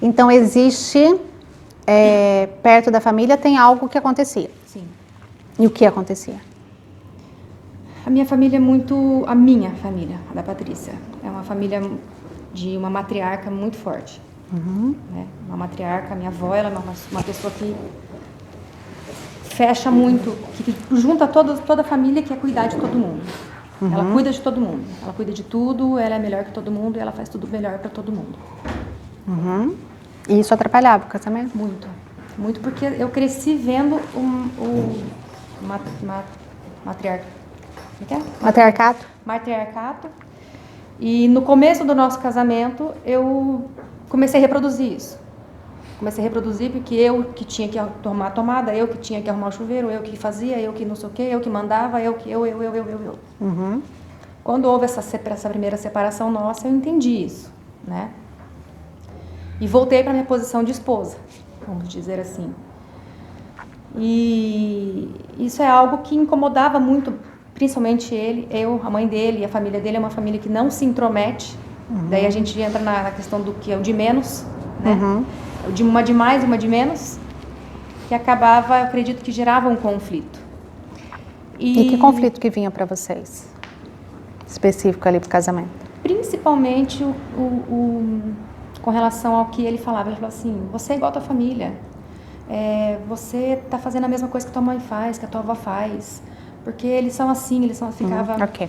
Então existe, perto da família, tem algo que acontecia? Sim. E o que acontecia? A minha família é muito... A minha família, a da Patrícia, é uma família de uma matriarca muito forte. Né? Uma matriarca, minha avó, ela é uma pessoa que fecha muito, que junta toda a família, que é cuidar de todo mundo. Ela cuida de todo mundo, ela cuida de tudo, ela é melhor que todo mundo e ela faz tudo melhor para todo mundo. E isso atrapalhava o casamento? Muito, muito, porque eu cresci vendo o matriarcato, e no começo do nosso casamento eu comecei a reproduzir isso. Comecei a reproduzir porque eu que tinha que tomar a tomada, eu que tinha que arrumar o chuveiro, eu que fazia, eu que não sei o quê, eu que mandava, eu. Quando houve essa primeira separação nossa, eu entendi isso, né? E voltei para minha posição de esposa, vamos dizer assim. E isso é algo que incomodava muito, principalmente ele, a mãe dele e a família dele é uma família que não se intromete. Daí a gente entra na questão do que é o de menos, né? Uma de mais e uma de menos, que acabava, eu acredito que gerava um conflito. E que conflito que vinha para vocês? Específico ali pro casamento? Principalmente com relação ao que ele falava. Ele falava assim, você é igual a tua família. Você tá fazendo a mesma coisa que tua mãe faz, que a tua avó faz. Porque eles são assim, ficava... Ok.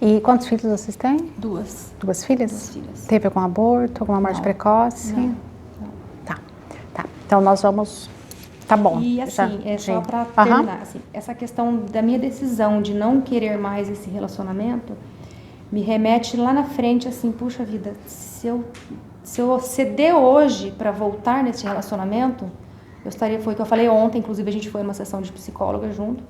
E quantos filhos vocês têm? Duas. Duas filhas? Duas filhas. Teve algum aborto, alguma morte precoce? Não. Tá. Então nós vamos... Tá bom. E assim, só para terminar, assim, essa questão da minha decisão de não querer mais esse relacionamento me remete lá na frente, assim, puxa vida, se eu ceder hoje para voltar nesse relacionamento, foi o que eu falei ontem, inclusive a gente foi numa sessão de psicóloga junto,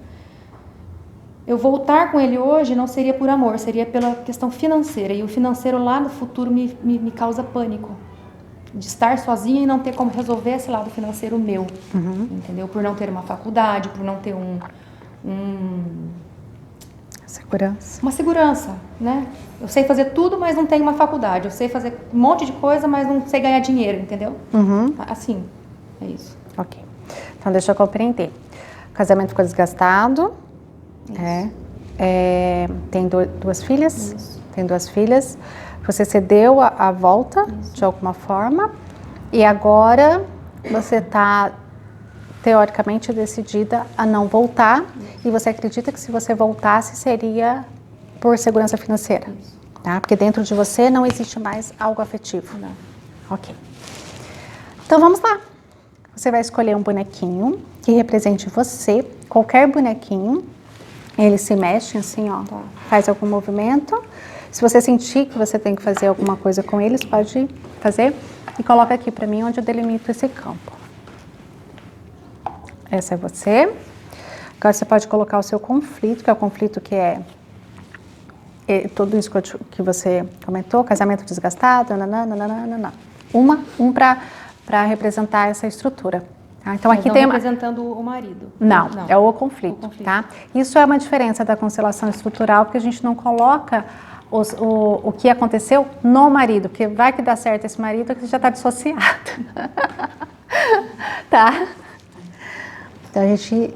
eu voltar com ele hoje não seria por amor, seria pela questão financeira, e o financeiro lá no futuro me causa pânico. De estar sozinha e não ter como resolver esse lado financeiro meu, entendeu? Por não ter uma faculdade, por não ter uma segurança, né? Eu sei fazer tudo, mas não tenho uma faculdade. Eu sei fazer um monte de coisa, mas não sei ganhar dinheiro, entendeu? Assim, é isso. Ok. Então, deixa eu compreender. O casamento ficou desgastado. Tem duas filhas? Isso. Tem duas filhas. Você cedeu a volta, de alguma forma, e agora você está, teoricamente, decidida a não voltar, e você acredita que se você voltasse seria por segurança financeira, tá? Porque dentro de você não existe mais algo afetivo. Não. Ok. Então vamos lá. Você vai escolher um bonequinho que represente você, qualquer bonequinho, ele se mexe assim, ó, faz algum movimento. Se você sentir que você tem que fazer alguma coisa com eles, pode fazer. E coloca aqui para mim onde eu delimito esse campo. Essa é você. Agora você pode colocar o seu conflito, que é o conflito que é tudo isso que você comentou, casamento desgastado, nananana. Um para representar essa estrutura. Tá? Então aqui não tem representando o marido. Não, é o conflito, tá? Isso é uma diferença da constelação estrutural, porque a gente não coloca o que aconteceu no marido, porque vai que dá certo esse marido que já está dissociado. Tá? Então a gente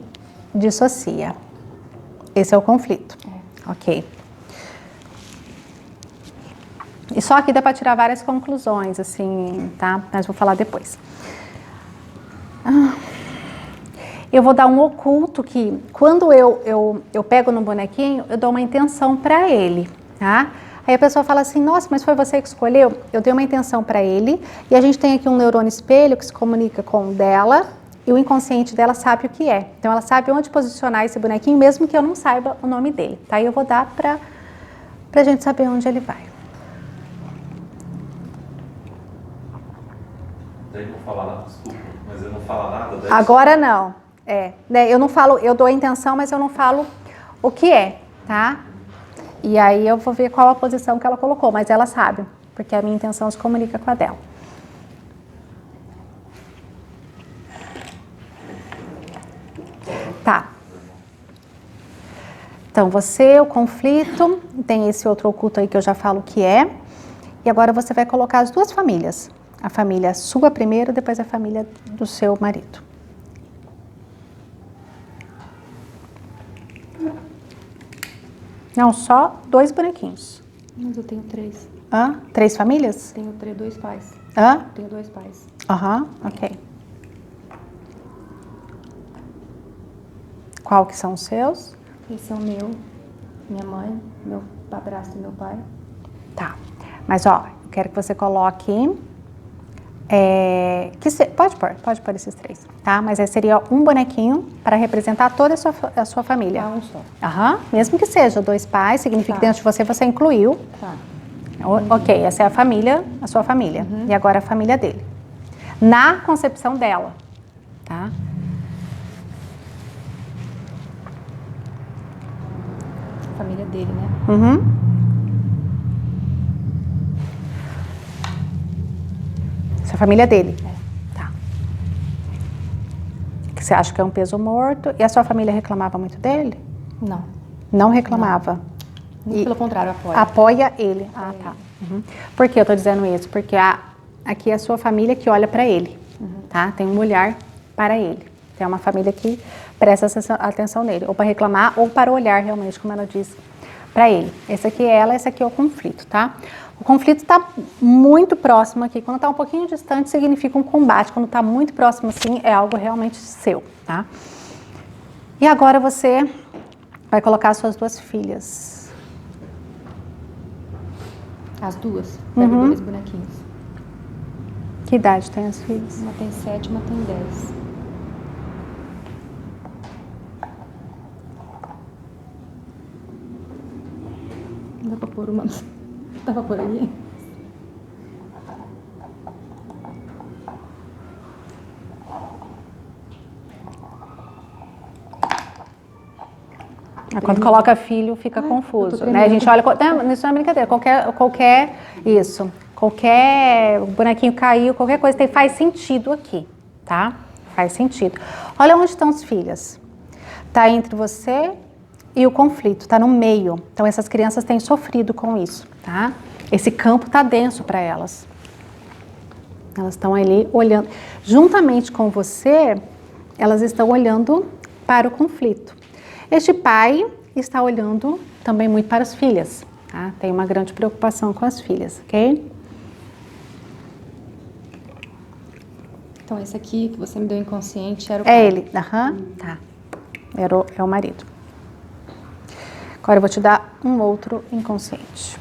dissocia. Esse é o conflito. Ok. E só aqui dá para tirar várias conclusões, assim, tá? Mas vou falar depois. Eu vou dar um oculto que, quando eu pego no bonequinho, eu dou uma intenção para ele, tá? Aí a pessoa fala assim, nossa, mas foi você que escolheu? Eu dei uma intenção para ele, e a gente tem aqui um neurônio espelho que se comunica com o dela, e o inconsciente dela sabe o que é. Então ela sabe onde posicionar esse bonequinho, mesmo que eu não saiba o nome dele, tá? E eu vou dar pra gente saber onde ele vai. Daí não falar nada, desculpa, mas eu não falo nada. Daí... Agora não. Né, eu não falo, eu dou a intenção, mas eu não falo o que é, tá? E aí eu vou ver qual a posição que ela colocou, mas ela sabe, porque a minha intenção se comunica com a dela. Tá. Então você, o conflito, tem esse outro oculto aí que eu já falo o que é. E agora você vai colocar as duas famílias. A família sua primeiro, depois a família do seu marido. Não, só 2 bonequinhos. Mas eu tenho 3. 3 famílias? Tenho 2 pais. Tenho 2 pais. Ok. Qual que são os seus? Esse é o meu, minha mãe, meu padrasto e meu pai. Tá. Mas, ó, eu quero que você coloque... Pode pôr esses 3, tá? Mas aí seria um bonequinho para representar toda a sua família. Um só. Mesmo que seja 2 pais, significa que dentro de você incluiu. Tá. Ok, essa é a sua família. E agora a família dele. Na concepção dela, tá? A família dele, né? Essa é a família dele. Tá. Que você acha que é um peso morto. E a sua família reclamava muito dele? Não. Não reclamava? Muito pelo contrário, apoia. Apoia ele. Tá. Por que eu tô dizendo isso? Porque aqui é a sua família que olha para ele, tá? Tem um olhar para ele. Tem uma família que presta atenção nele, ou para reclamar, ou para olhar realmente, como ela diz, para ele. Esse aqui é ela, esse aqui é o conflito, tá? O conflito está muito próximo aqui. Quando está um pouquinho distante, significa um combate. Quando está muito próximo, assim, é algo realmente seu, tá? E agora você vai colocar as suas 2 filhas. As duas? Pega 2 bonequinhos. Que idade tem as filhas? Uma tem 7, uma tem 10. Dá pra pôr uma... Dá pra pôr aí? Quando coloca filho, fica confuso, né? A gente olha... Não, isso não é brincadeira. Qualquer bonequinho caiu, qualquer coisa faz sentido aqui, tá? Faz sentido. Olha onde estão as filhas. Tá entre você e o conflito, tá no meio. Então essas crianças têm sofrido com isso, tá? Esse campo tá denso para elas. Elas estão ali olhando. Juntamente com você, elas estão olhando para o conflito. Este pai está olhando também muito para as filhas, tá? Tem uma grande preocupação com as filhas, ok? Então esse aqui que você me deu inconsciente era o pai. É ele, tá. É o marido. Agora eu vou te dar um outro inconsciente.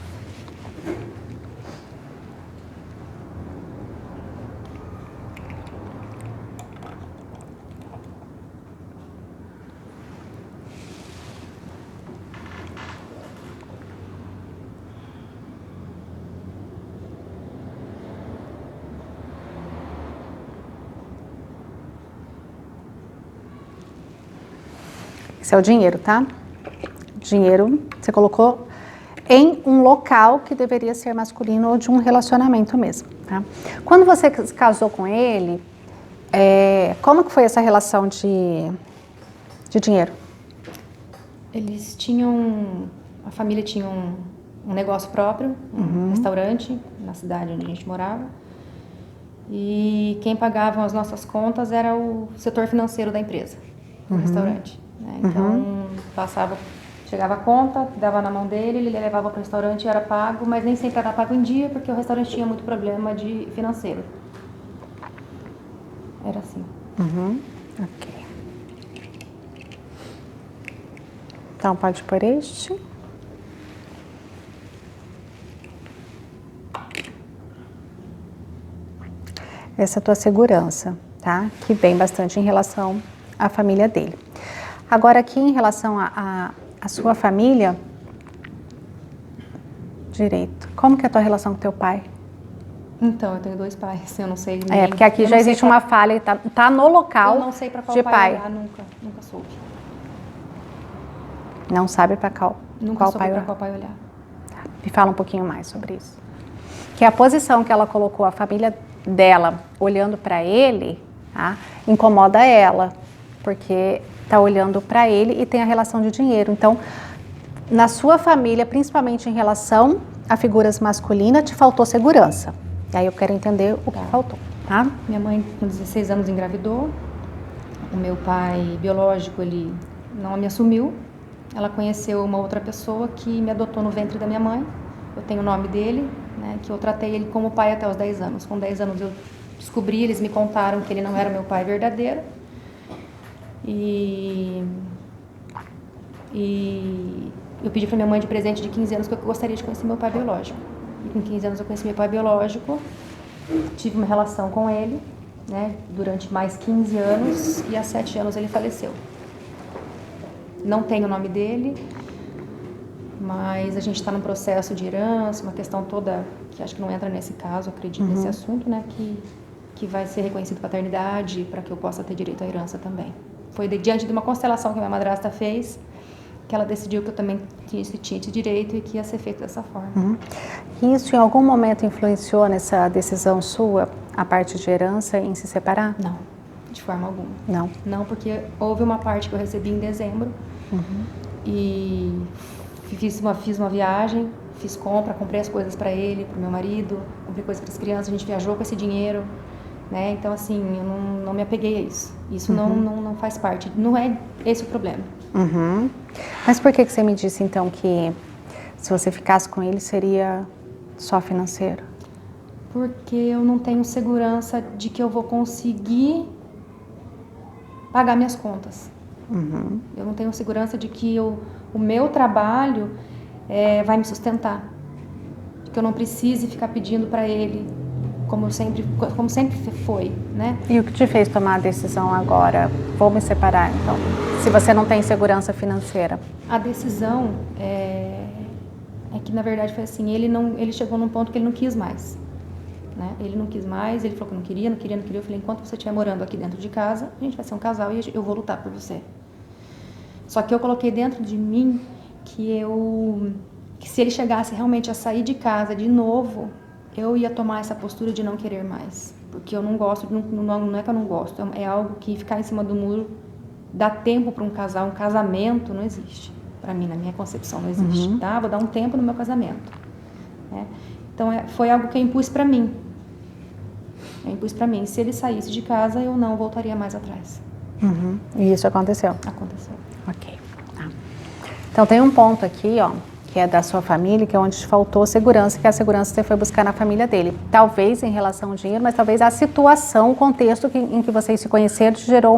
Esse é o dinheiro, tá? Dinheiro você colocou em um local que deveria ser masculino ou de um relacionamento mesmo, tá? Quando você se casou com ele, Como que foi essa relação de dinheiro? Eles a família tinha um negócio próprio, um restaurante na cidade onde a gente morava. E quem pagava as nossas contas era o setor financeiro da empresa, o restaurante. Né? Então, chegava a conta, dava na mão dele, ele levava para o restaurante e era pago, mas nem sempre era pago em dia, porque o restaurante tinha muito problema de financeiro. Era assim. Ok. Então, pode pôr este. Essa é a tua segurança, tá? Que vem bastante em relação à família dele. Agora, aqui em relação à sua família, direito, como que é a tua relação com teu pai? Então, eu tenho 2 pais, eu não sei nem... Porque aqui já existe uma falha e tá no local eu não sei para qual de pai olhar, nunca soube. Não sabe para qual pai olhar. Qual pai olhar. Tá. Me fala um pouquinho mais sobre isso. Que a posição que ela colocou a família dela olhando para ele, tá, incomoda ela, porque tá olhando para ele e tem a relação de dinheiro. Então, na sua família, principalmente em relação a figuras masculinas, te faltou segurança. E aí eu quero entender o que faltou, tá? Minha mãe, com 16 anos, engravidou. O meu pai biológico, ele não me assumiu. Ela conheceu uma outra pessoa que me adotou no ventre da minha mãe. Eu tenho o nome dele, né, que eu tratei ele como pai até os 10 anos. Com 10 anos eu descobri, eles me contaram que ele não era meu pai verdadeiro. E eu pedi para minha mãe de presente de 15 anos que eu gostaria de conhecer meu pai biológico. E com 15 anos eu conheci meu pai biológico, tive uma relação com ele, né, durante mais 15 anos e há 7 anos ele faleceu. Não tenho o nome dele, mas a gente está num processo de herança, uma questão toda que acho que não entra nesse caso, acredito nesse assunto, né, que vai ser reconhecido paternidade para que eu possa ter direito à herança também. Foi diante de uma constelação que minha madrasta fez que ela decidiu que eu também tinha esse direito e que ia ser feito dessa forma. Isso em algum momento influenciou nessa decisão sua, a parte de herança, em se separar? Não, de forma alguma. Não? Não, porque houve uma parte que eu recebi em dezembro e fiz uma viagem, fiz compra, comprei as coisas para ele, para o meu marido, comprei coisas para as crianças, a gente viajou com esse dinheiro, né? Então, assim, eu não me apeguei a isso. Isso não faz parte, não é esse o problema. Mas por que você me disse, então, que se você ficasse com ele seria só financeiro? Porque eu não tenho segurança de que eu vou conseguir pagar minhas contas. Eu não tenho segurança de que o meu trabalho vai me sustentar. De que eu não precise ficar pedindo para ele, como sempre foi, né? E o que te fez tomar a decisão agora? Vou me separar, então, se você não tem segurança financeira? A decisão é que, na verdade, foi assim, ele chegou num ponto que ele não quis mais. Né? Ele não quis mais, ele falou que não queria. Eu falei, enquanto você estiver morando aqui dentro de casa, a gente vai ser um casal e eu vou lutar por você. Só que eu coloquei dentro de mim que se ele chegasse realmente a sair de casa de novo, eu ia tomar essa postura de não querer mais. Porque eu não gosto, não é que eu não gosto, é algo que ficar em cima do muro, dá tempo para um casal, um casamento não existe. Para mim, na minha concepção, não existe. Tá? Vou dar um tempo no meu casamento. Né? Então, foi algo que eu impus para mim. Se ele saísse de casa, eu não voltaria mais atrás. E isso aconteceu? Aconteceu. Ok. Então, tem um ponto aqui, ó, que é da sua família, que é onde te faltou segurança, que a segurança você foi buscar na família dele. Talvez em relação ao dinheiro, mas talvez a situação, o contexto em que vocês se conheceram te gerou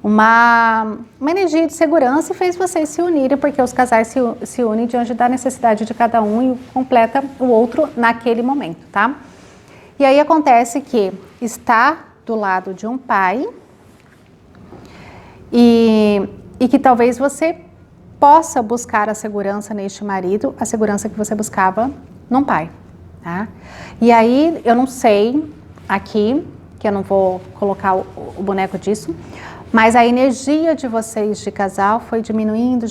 uma energia de segurança e fez vocês se unirem, porque os casais se unem diante da necessidade de cada um e completa o outro naquele momento, tá? E aí acontece que está do lado de um pai e que talvez você possa buscar a segurança neste marido, a segurança que você buscava num pai, tá? E aí, eu não sei aqui, que eu não vou colocar o boneco disso, mas a energia de vocês de casal foi diminuindo,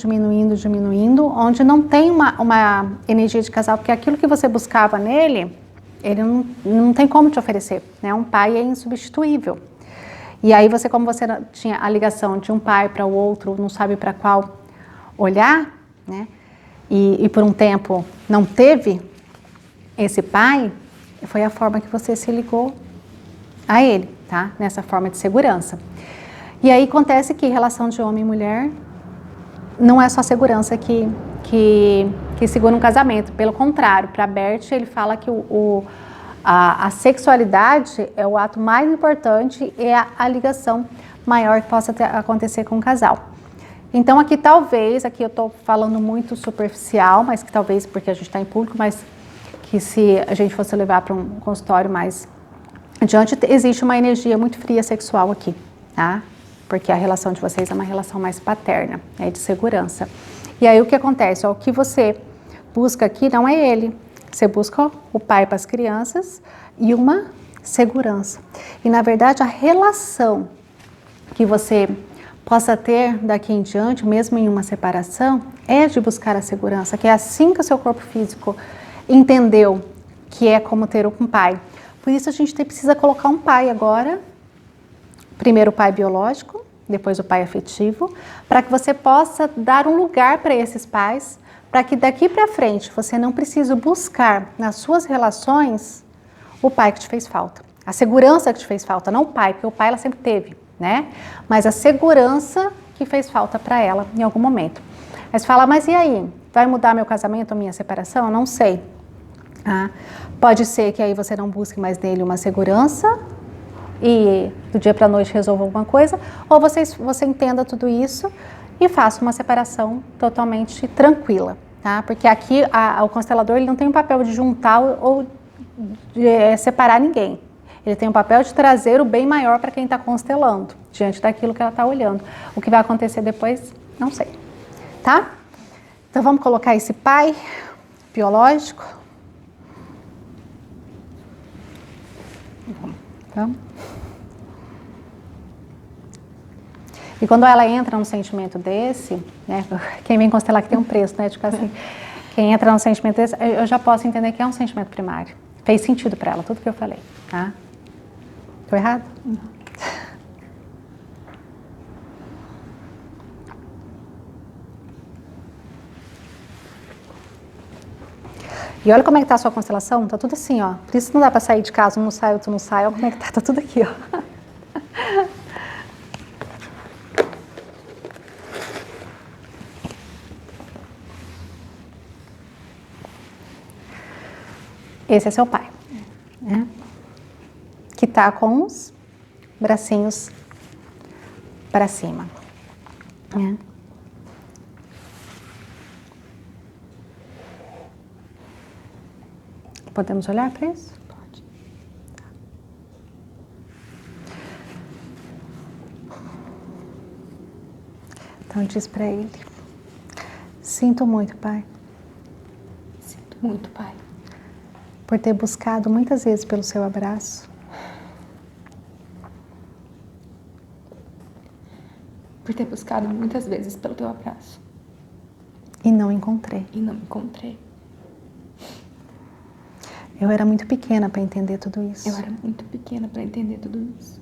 onde não tem uma energia de casal, porque aquilo que você buscava nele, ele não tem como te oferecer, né? Um pai é insubstituível. E aí você, como você tinha a ligação de um pai para o outro, não sabe para qual olhar, né? E por um tempo não teve esse pai, foi a forma que você se ligou a ele, tá? Nessa forma de segurança. E aí acontece que relação de homem e mulher não é só segurança que segura um casamento. Pelo contrário, para Bert, ele fala que a sexualidade é o ato mais importante e é a ligação maior que possa acontecer com o casal. Então aqui talvez, aqui eu estou falando muito superficial, mas que talvez porque a gente está em público, mas que se a gente fosse levar para um consultório mais adiante, existe uma energia muito fria sexual aqui, tá? Porque a relação de vocês é uma relação mais paterna, de segurança. E aí o que acontece? O que você busca aqui não é ele. Você busca o pai para as crianças e uma segurança. E, na verdade, a relação que você possa ter daqui em diante, mesmo em uma separação, é de buscar a segurança, que é assim que o seu corpo físico entendeu que é como ter um pai. Por isso, a gente precisa colocar um pai agora, primeiro o pai biológico, depois o pai afetivo, para que você possa dar um lugar para esses pais, para que daqui para frente você não precise buscar nas suas relações o pai que te fez falta. A segurança que te fez falta, não o pai, porque o pai ela sempre teve, né? Mas a segurança que fez falta para ela em algum momento. Mas fala, mas e aí? Vai mudar meu casamento, a minha separação? Eu não sei. Pode ser que aí você não busque mais nele uma segurança e do dia para a noite resolva alguma coisa, ou você entenda tudo isso e faça uma separação totalmente tranquila, tá? Porque aqui o constelador ele não tem o papel de juntar ou de separar ninguém. Ele tem o papel de trazer o bem maior para quem está constelando, diante daquilo que ela está olhando. O que vai acontecer depois, não sei, tá? Então vamos colocar esse pai biológico. Vamos. E quando ela entra num sentimento desse, né, quem vem constelar que tem um preço, né, tipo assim, quem entra num sentimento desse, eu já posso entender que é um sentimento primário. Fez sentido para ela, tudo que eu falei, tá? Tô errado? Não. E olha como é que tá a sua constelação, tá tudo assim, ó. Por isso não dá para sair de casa, um não sai, outro não sai, olha como é que tá tudo aqui, ó. Esse é seu pai, né? Que tá com os bracinhos para cima, né? Podemos olhar para isso? Pode. Então diz para ele: sinto muito, pai. Sinto muito, pai. Por ter buscado muitas vezes pelo seu abraço. Por ter buscado muitas vezes pelo teu abraço. E não encontrei. E não encontrei. Eu era muito pequena para entender tudo isso. Eu era muito pequena para entender tudo isso.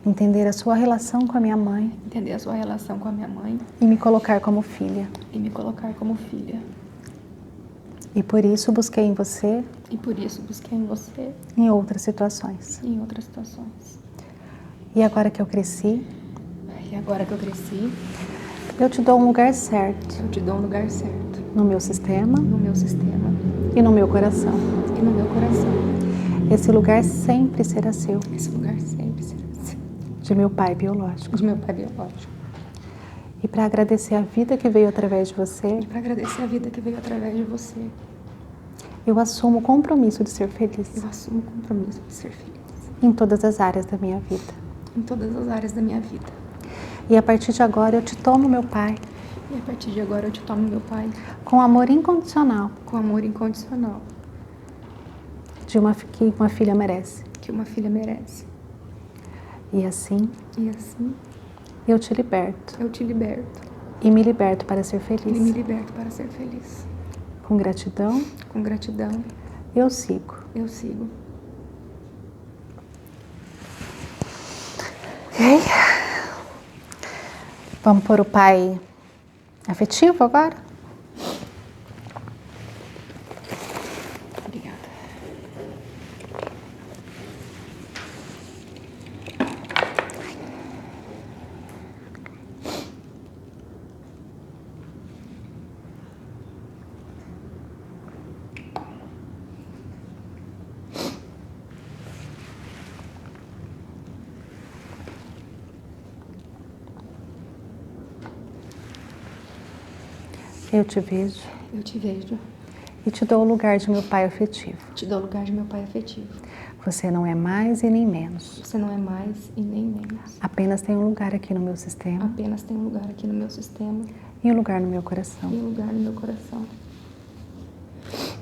Entender a sua relação com a minha mãe. Entender a sua relação com a minha mãe. E me colocar como filha. E me colocar como filha. E por isso busquei em você. E por isso busquei em você. Em outras situações. Em outras situações. E agora que eu cresci. E agora que eu cresci. Eu te dou um lugar certo. Eu te dou um lugar certo. No meu sistema. No meu sistema. E no meu coração. E no meu coração. Esse lugar sempre será seu. Esse lugar sempre será seu. De meu pai biológico. De meu pai biológico. E para agradecer a vida que veio através de você. E para agradecer a vida que veio através de você. Eu assumo o compromisso de ser feliz. Eu assumo o compromisso de ser feliz. Em todas as áreas da minha vida. Em todas as áreas da minha vida. E a partir de agora eu te tomo, meu pai. E a partir de agora eu te tomo, meu pai. Com amor incondicional. Com amor incondicional. Que uma filha merece. Que uma filha merece. E assim. E assim. Eu te liberto. Eu te liberto. E me liberto para ser feliz. E me liberto para ser feliz. Com gratidão. Com gratidão. Eu sigo. Eu sigo. Ok. Vamos pôr o pai afetivo agora? Obrigada. Eu te vejo Eu te vejo. e te dou o lugar de meu pai afetivo. Te dou o lugar de meu pai afetivo. Você não é mais e nem menos. Você não é mais e nem menos. Apenas tem um lugar aqui no meu sistema Apenas tem um lugar aqui no meu sistema e um lugar no meu coração. e um lugar no meu coração.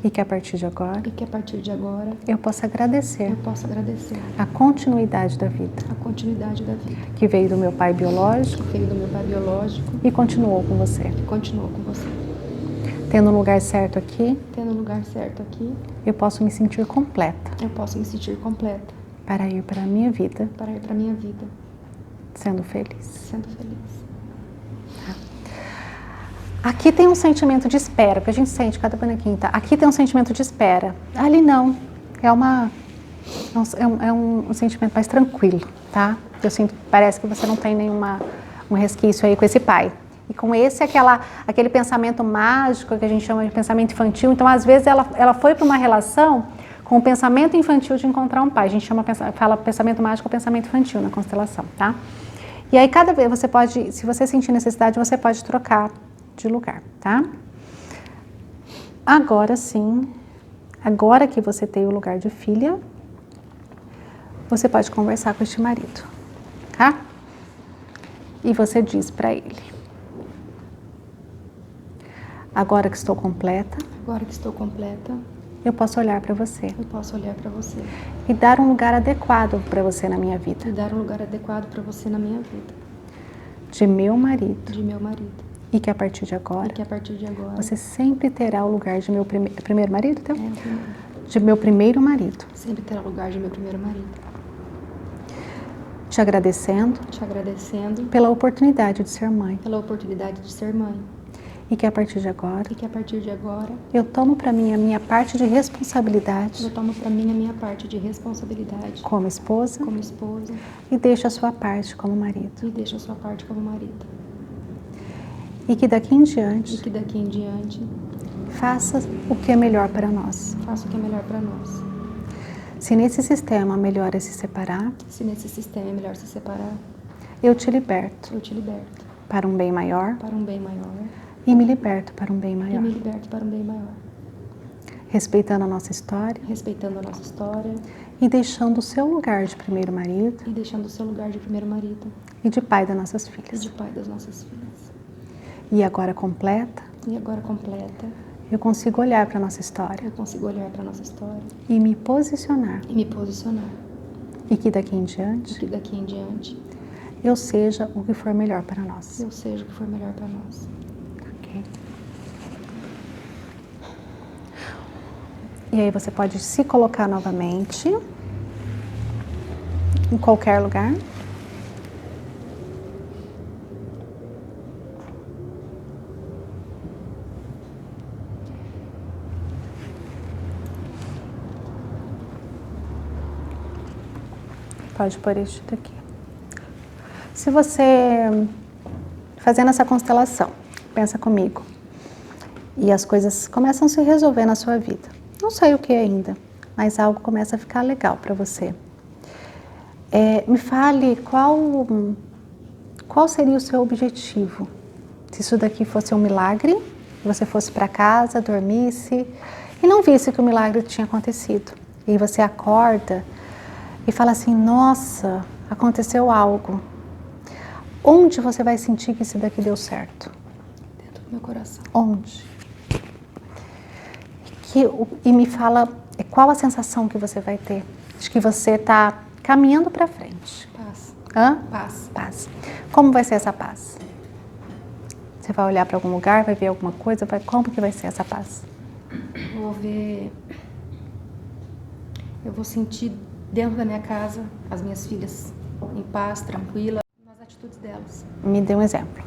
E que a partir de agora E que a partir de agora eu possa agradecer eu posso agradecer a continuidade da vida a continuidade da vida que veio do meu pai biológico que veio do meu pai biológico e continuou com você. e continuou com você. Tendo um lugar certo aqui, Tendo o lugar certo aqui, eu posso me sentir completa eu posso me sentir completa para ir para a minha vida para ir para a minha vida, sendo feliz. sendo feliz. Aqui tem um sentimento de espera, porque a gente sente cada bonequinho, tá? Aqui tem um sentimento de espera. Ali não. É um sentimento mais tranquilo, tá? Eu sinto, parece que você não tem um resquício aí com esse pai. E com esse, aquele pensamento mágico que a gente chama de pensamento infantil. Então, às vezes, ela foi para uma relação com o pensamento infantil de encontrar um pai. A gente fala pensamento mágico ou pensamento infantil na constelação, tá? E aí, cada vez você pode, se você sentir necessidade, você pode trocar de lugar, tá? Agora sim, agora que você tem o lugar de filha, você pode conversar com este marido, tá? E você diz para ele: agora que estou completa, Agora que estou completa, eu posso olhar para você eu posso olhar para você e dar um lugar adequado para você na minha e vida, dar um lugar adequado para você na minha vida, de meu marido, de meu marido. e que a partir de E agora que a partir de agora você sempre terá o lugar de meu primeiro marido, então? o primeiro. De meu primeiro marido, Sempre terá lugar de meu primeiro marido. te agradecendo Te agradecendo pela oportunidade de ser mãe pela oportunidade de ser mãe. e que a partir de agora E que a partir de agora eu tomo para mim a minha parte de responsabilidade eu tomo para mim a minha parte de responsabilidade como esposa como esposa e deixo a sua parte como marido. e deixo a sua parte como marido. E que daqui em E diante que daqui em diante faça o que é melhor para nós. faça o que é melhor para nós. Se nesse sistema melhor é se separar, Se nesse sistema é melhor se separar, eu te liberto eu te liberto para um bem maior para um bem maior e me liberto para um bem e maior. me liberto para um bem maior. Respeitando a nossa história Respeitando a nossa história e deixando o seu lugar de primeiro marido e deixando o seu lugar de primeiro marido e de pai das nossas e filhas. de pai das nossas filhas. E agora completa, E agora completa, eu consigo olhar para a nossa história eu consigo olhar para a nossa história e me posicionar. e me posicionar. E que daqui em E diante que daqui em diante eu seja o que for melhor para nós. eu seja o que for melhor para nós. Ok? E aí você pode se colocar novamente em qualquer lugar. Pode pôr este daqui. Se você, fazendo essa constelação, pensa comigo, e as coisas começam a se resolver na sua vida. Não sei o que ainda, mas algo começa a ficar legal para você. Me fale qual seria o seu objetivo. Se isso daqui fosse um milagre, você fosse para casa, dormisse e não visse que o milagre tinha acontecido. E você acorda e fala assim: nossa, aconteceu algo. Onde você vai sentir que isso daqui deu certo? Dentro do meu coração. Onde? E me fala qual a sensação que você vai ter de que você está caminhando para frente. Paz. Hã? Paz. Paz. Como vai ser essa paz? Você vai olhar para algum lugar, vai ver alguma coisa, como que vai ser essa paz? Eu vou ver. Eu vou sentir dentro da minha casa as minhas filhas em paz, tranquila, nas atitudes delas. Me dê um exemplo.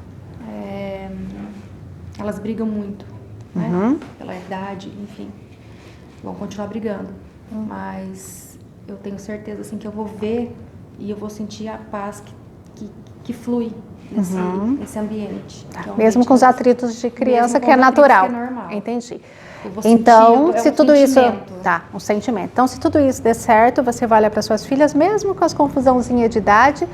Elas brigam muito, né? Pela idade, enfim. Vão continuar brigando. Mas eu tenho certeza assim, que eu vou ver e eu vou sentir a paz que flui nesse ambiente. Que é um Mesmo ambiente com os atritos de criança, que é atritos natural. que é normal. Entendi. Eu vou Então, sentir, se um tudo isso... sentimento. Tá, um sentimento. Então, se tudo isso der certo, você vai olhar para suas filhas, mesmo com as confusãozinhas de idade,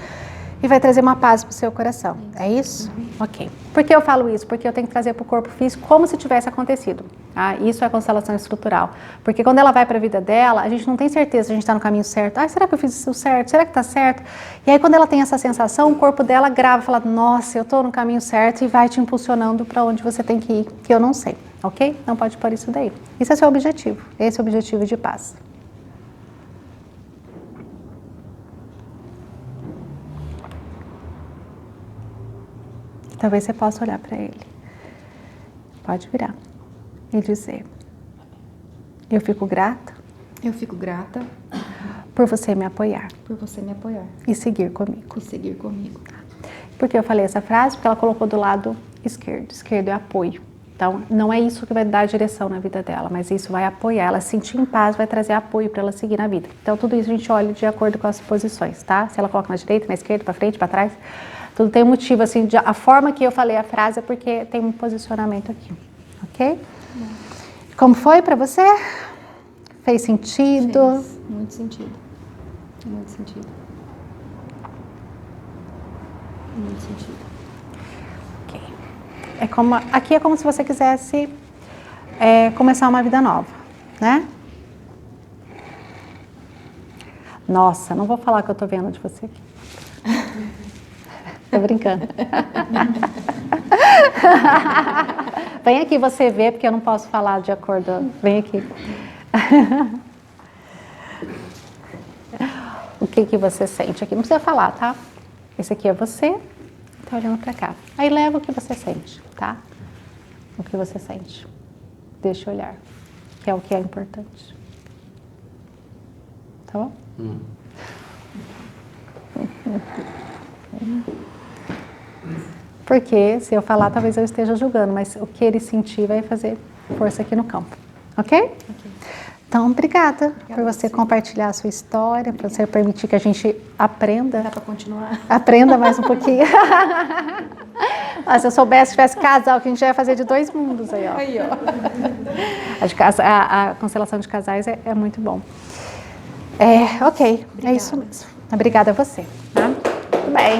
e vai trazer uma paz para o seu coração. É isso? Ok. Por que eu falo isso? Porque eu tenho que trazer para o corpo físico como se tivesse acontecido. Tá? Isso é a constelação estrutural. Porque quando ela vai para a vida dela, a gente não tem certeza se a gente está no caminho certo. Ah, será que eu fiz isso certo? Será que está certo? E aí, quando ela tem essa sensação, o corpo dela grava e fala, nossa, eu estou no caminho certo, e vai te impulsionando para onde você tem que ir, que eu não sei. Ok? Não pode pôr isso daí. Esse é o seu objetivo. Esse é o objetivo de paz. Talvez você possa olhar para ele. Pode virar e dizer: eu fico grata. Eu fico grata por você me apoiar. Por você me apoiar. E seguir comigo. E seguir comigo. Por que eu falei essa frase? Porque ela colocou do lado esquerdo. Esquerdo é apoio. Então, não é isso que vai dar direção na vida dela, mas isso vai apoiar. Ela se sentir em paz, vai trazer apoio para ela seguir na vida. Então, tudo isso a gente olha de acordo com as posições, tá? Se ela coloca na direita, na esquerda, para frente, para trás, tudo tem um motivo, assim, a forma que eu falei a frase é porque tem um posicionamento aqui, ok? Como foi para você? Fez sentido? Fez muito sentido. Muito sentido. Muito sentido. Ok. Aqui é como se você quisesse começar uma vida nova, né? Nossa, não vou falar que eu tô vendo de você aqui. Tô brincando. Vem aqui você ver, porque eu não posso falar de acordo. Vem aqui. O que você sente aqui? Não precisa falar, tá? Esse aqui é você, tá olhando pra cá. Aí leva o que você sente, tá? O que você sente. Deixa eu olhar, que é o que é importante. Tá bom? Porque se eu falar, talvez eu esteja julgando, mas o que ele sentir vai fazer força aqui no campo. Ok? Então, obrigada por você compartilhar a sua história, por você permitir que a gente aprenda. Dá para continuar? Aprenda mais um pouquinho. Se eu soubesse que tivesse casal, que a gente ia fazer de 2 mundos aí, ó. Aí, ó. A constelação de casais é muito bom. Ok, obrigada. É isso mesmo. Obrigada a você. Tá? Tudo bem.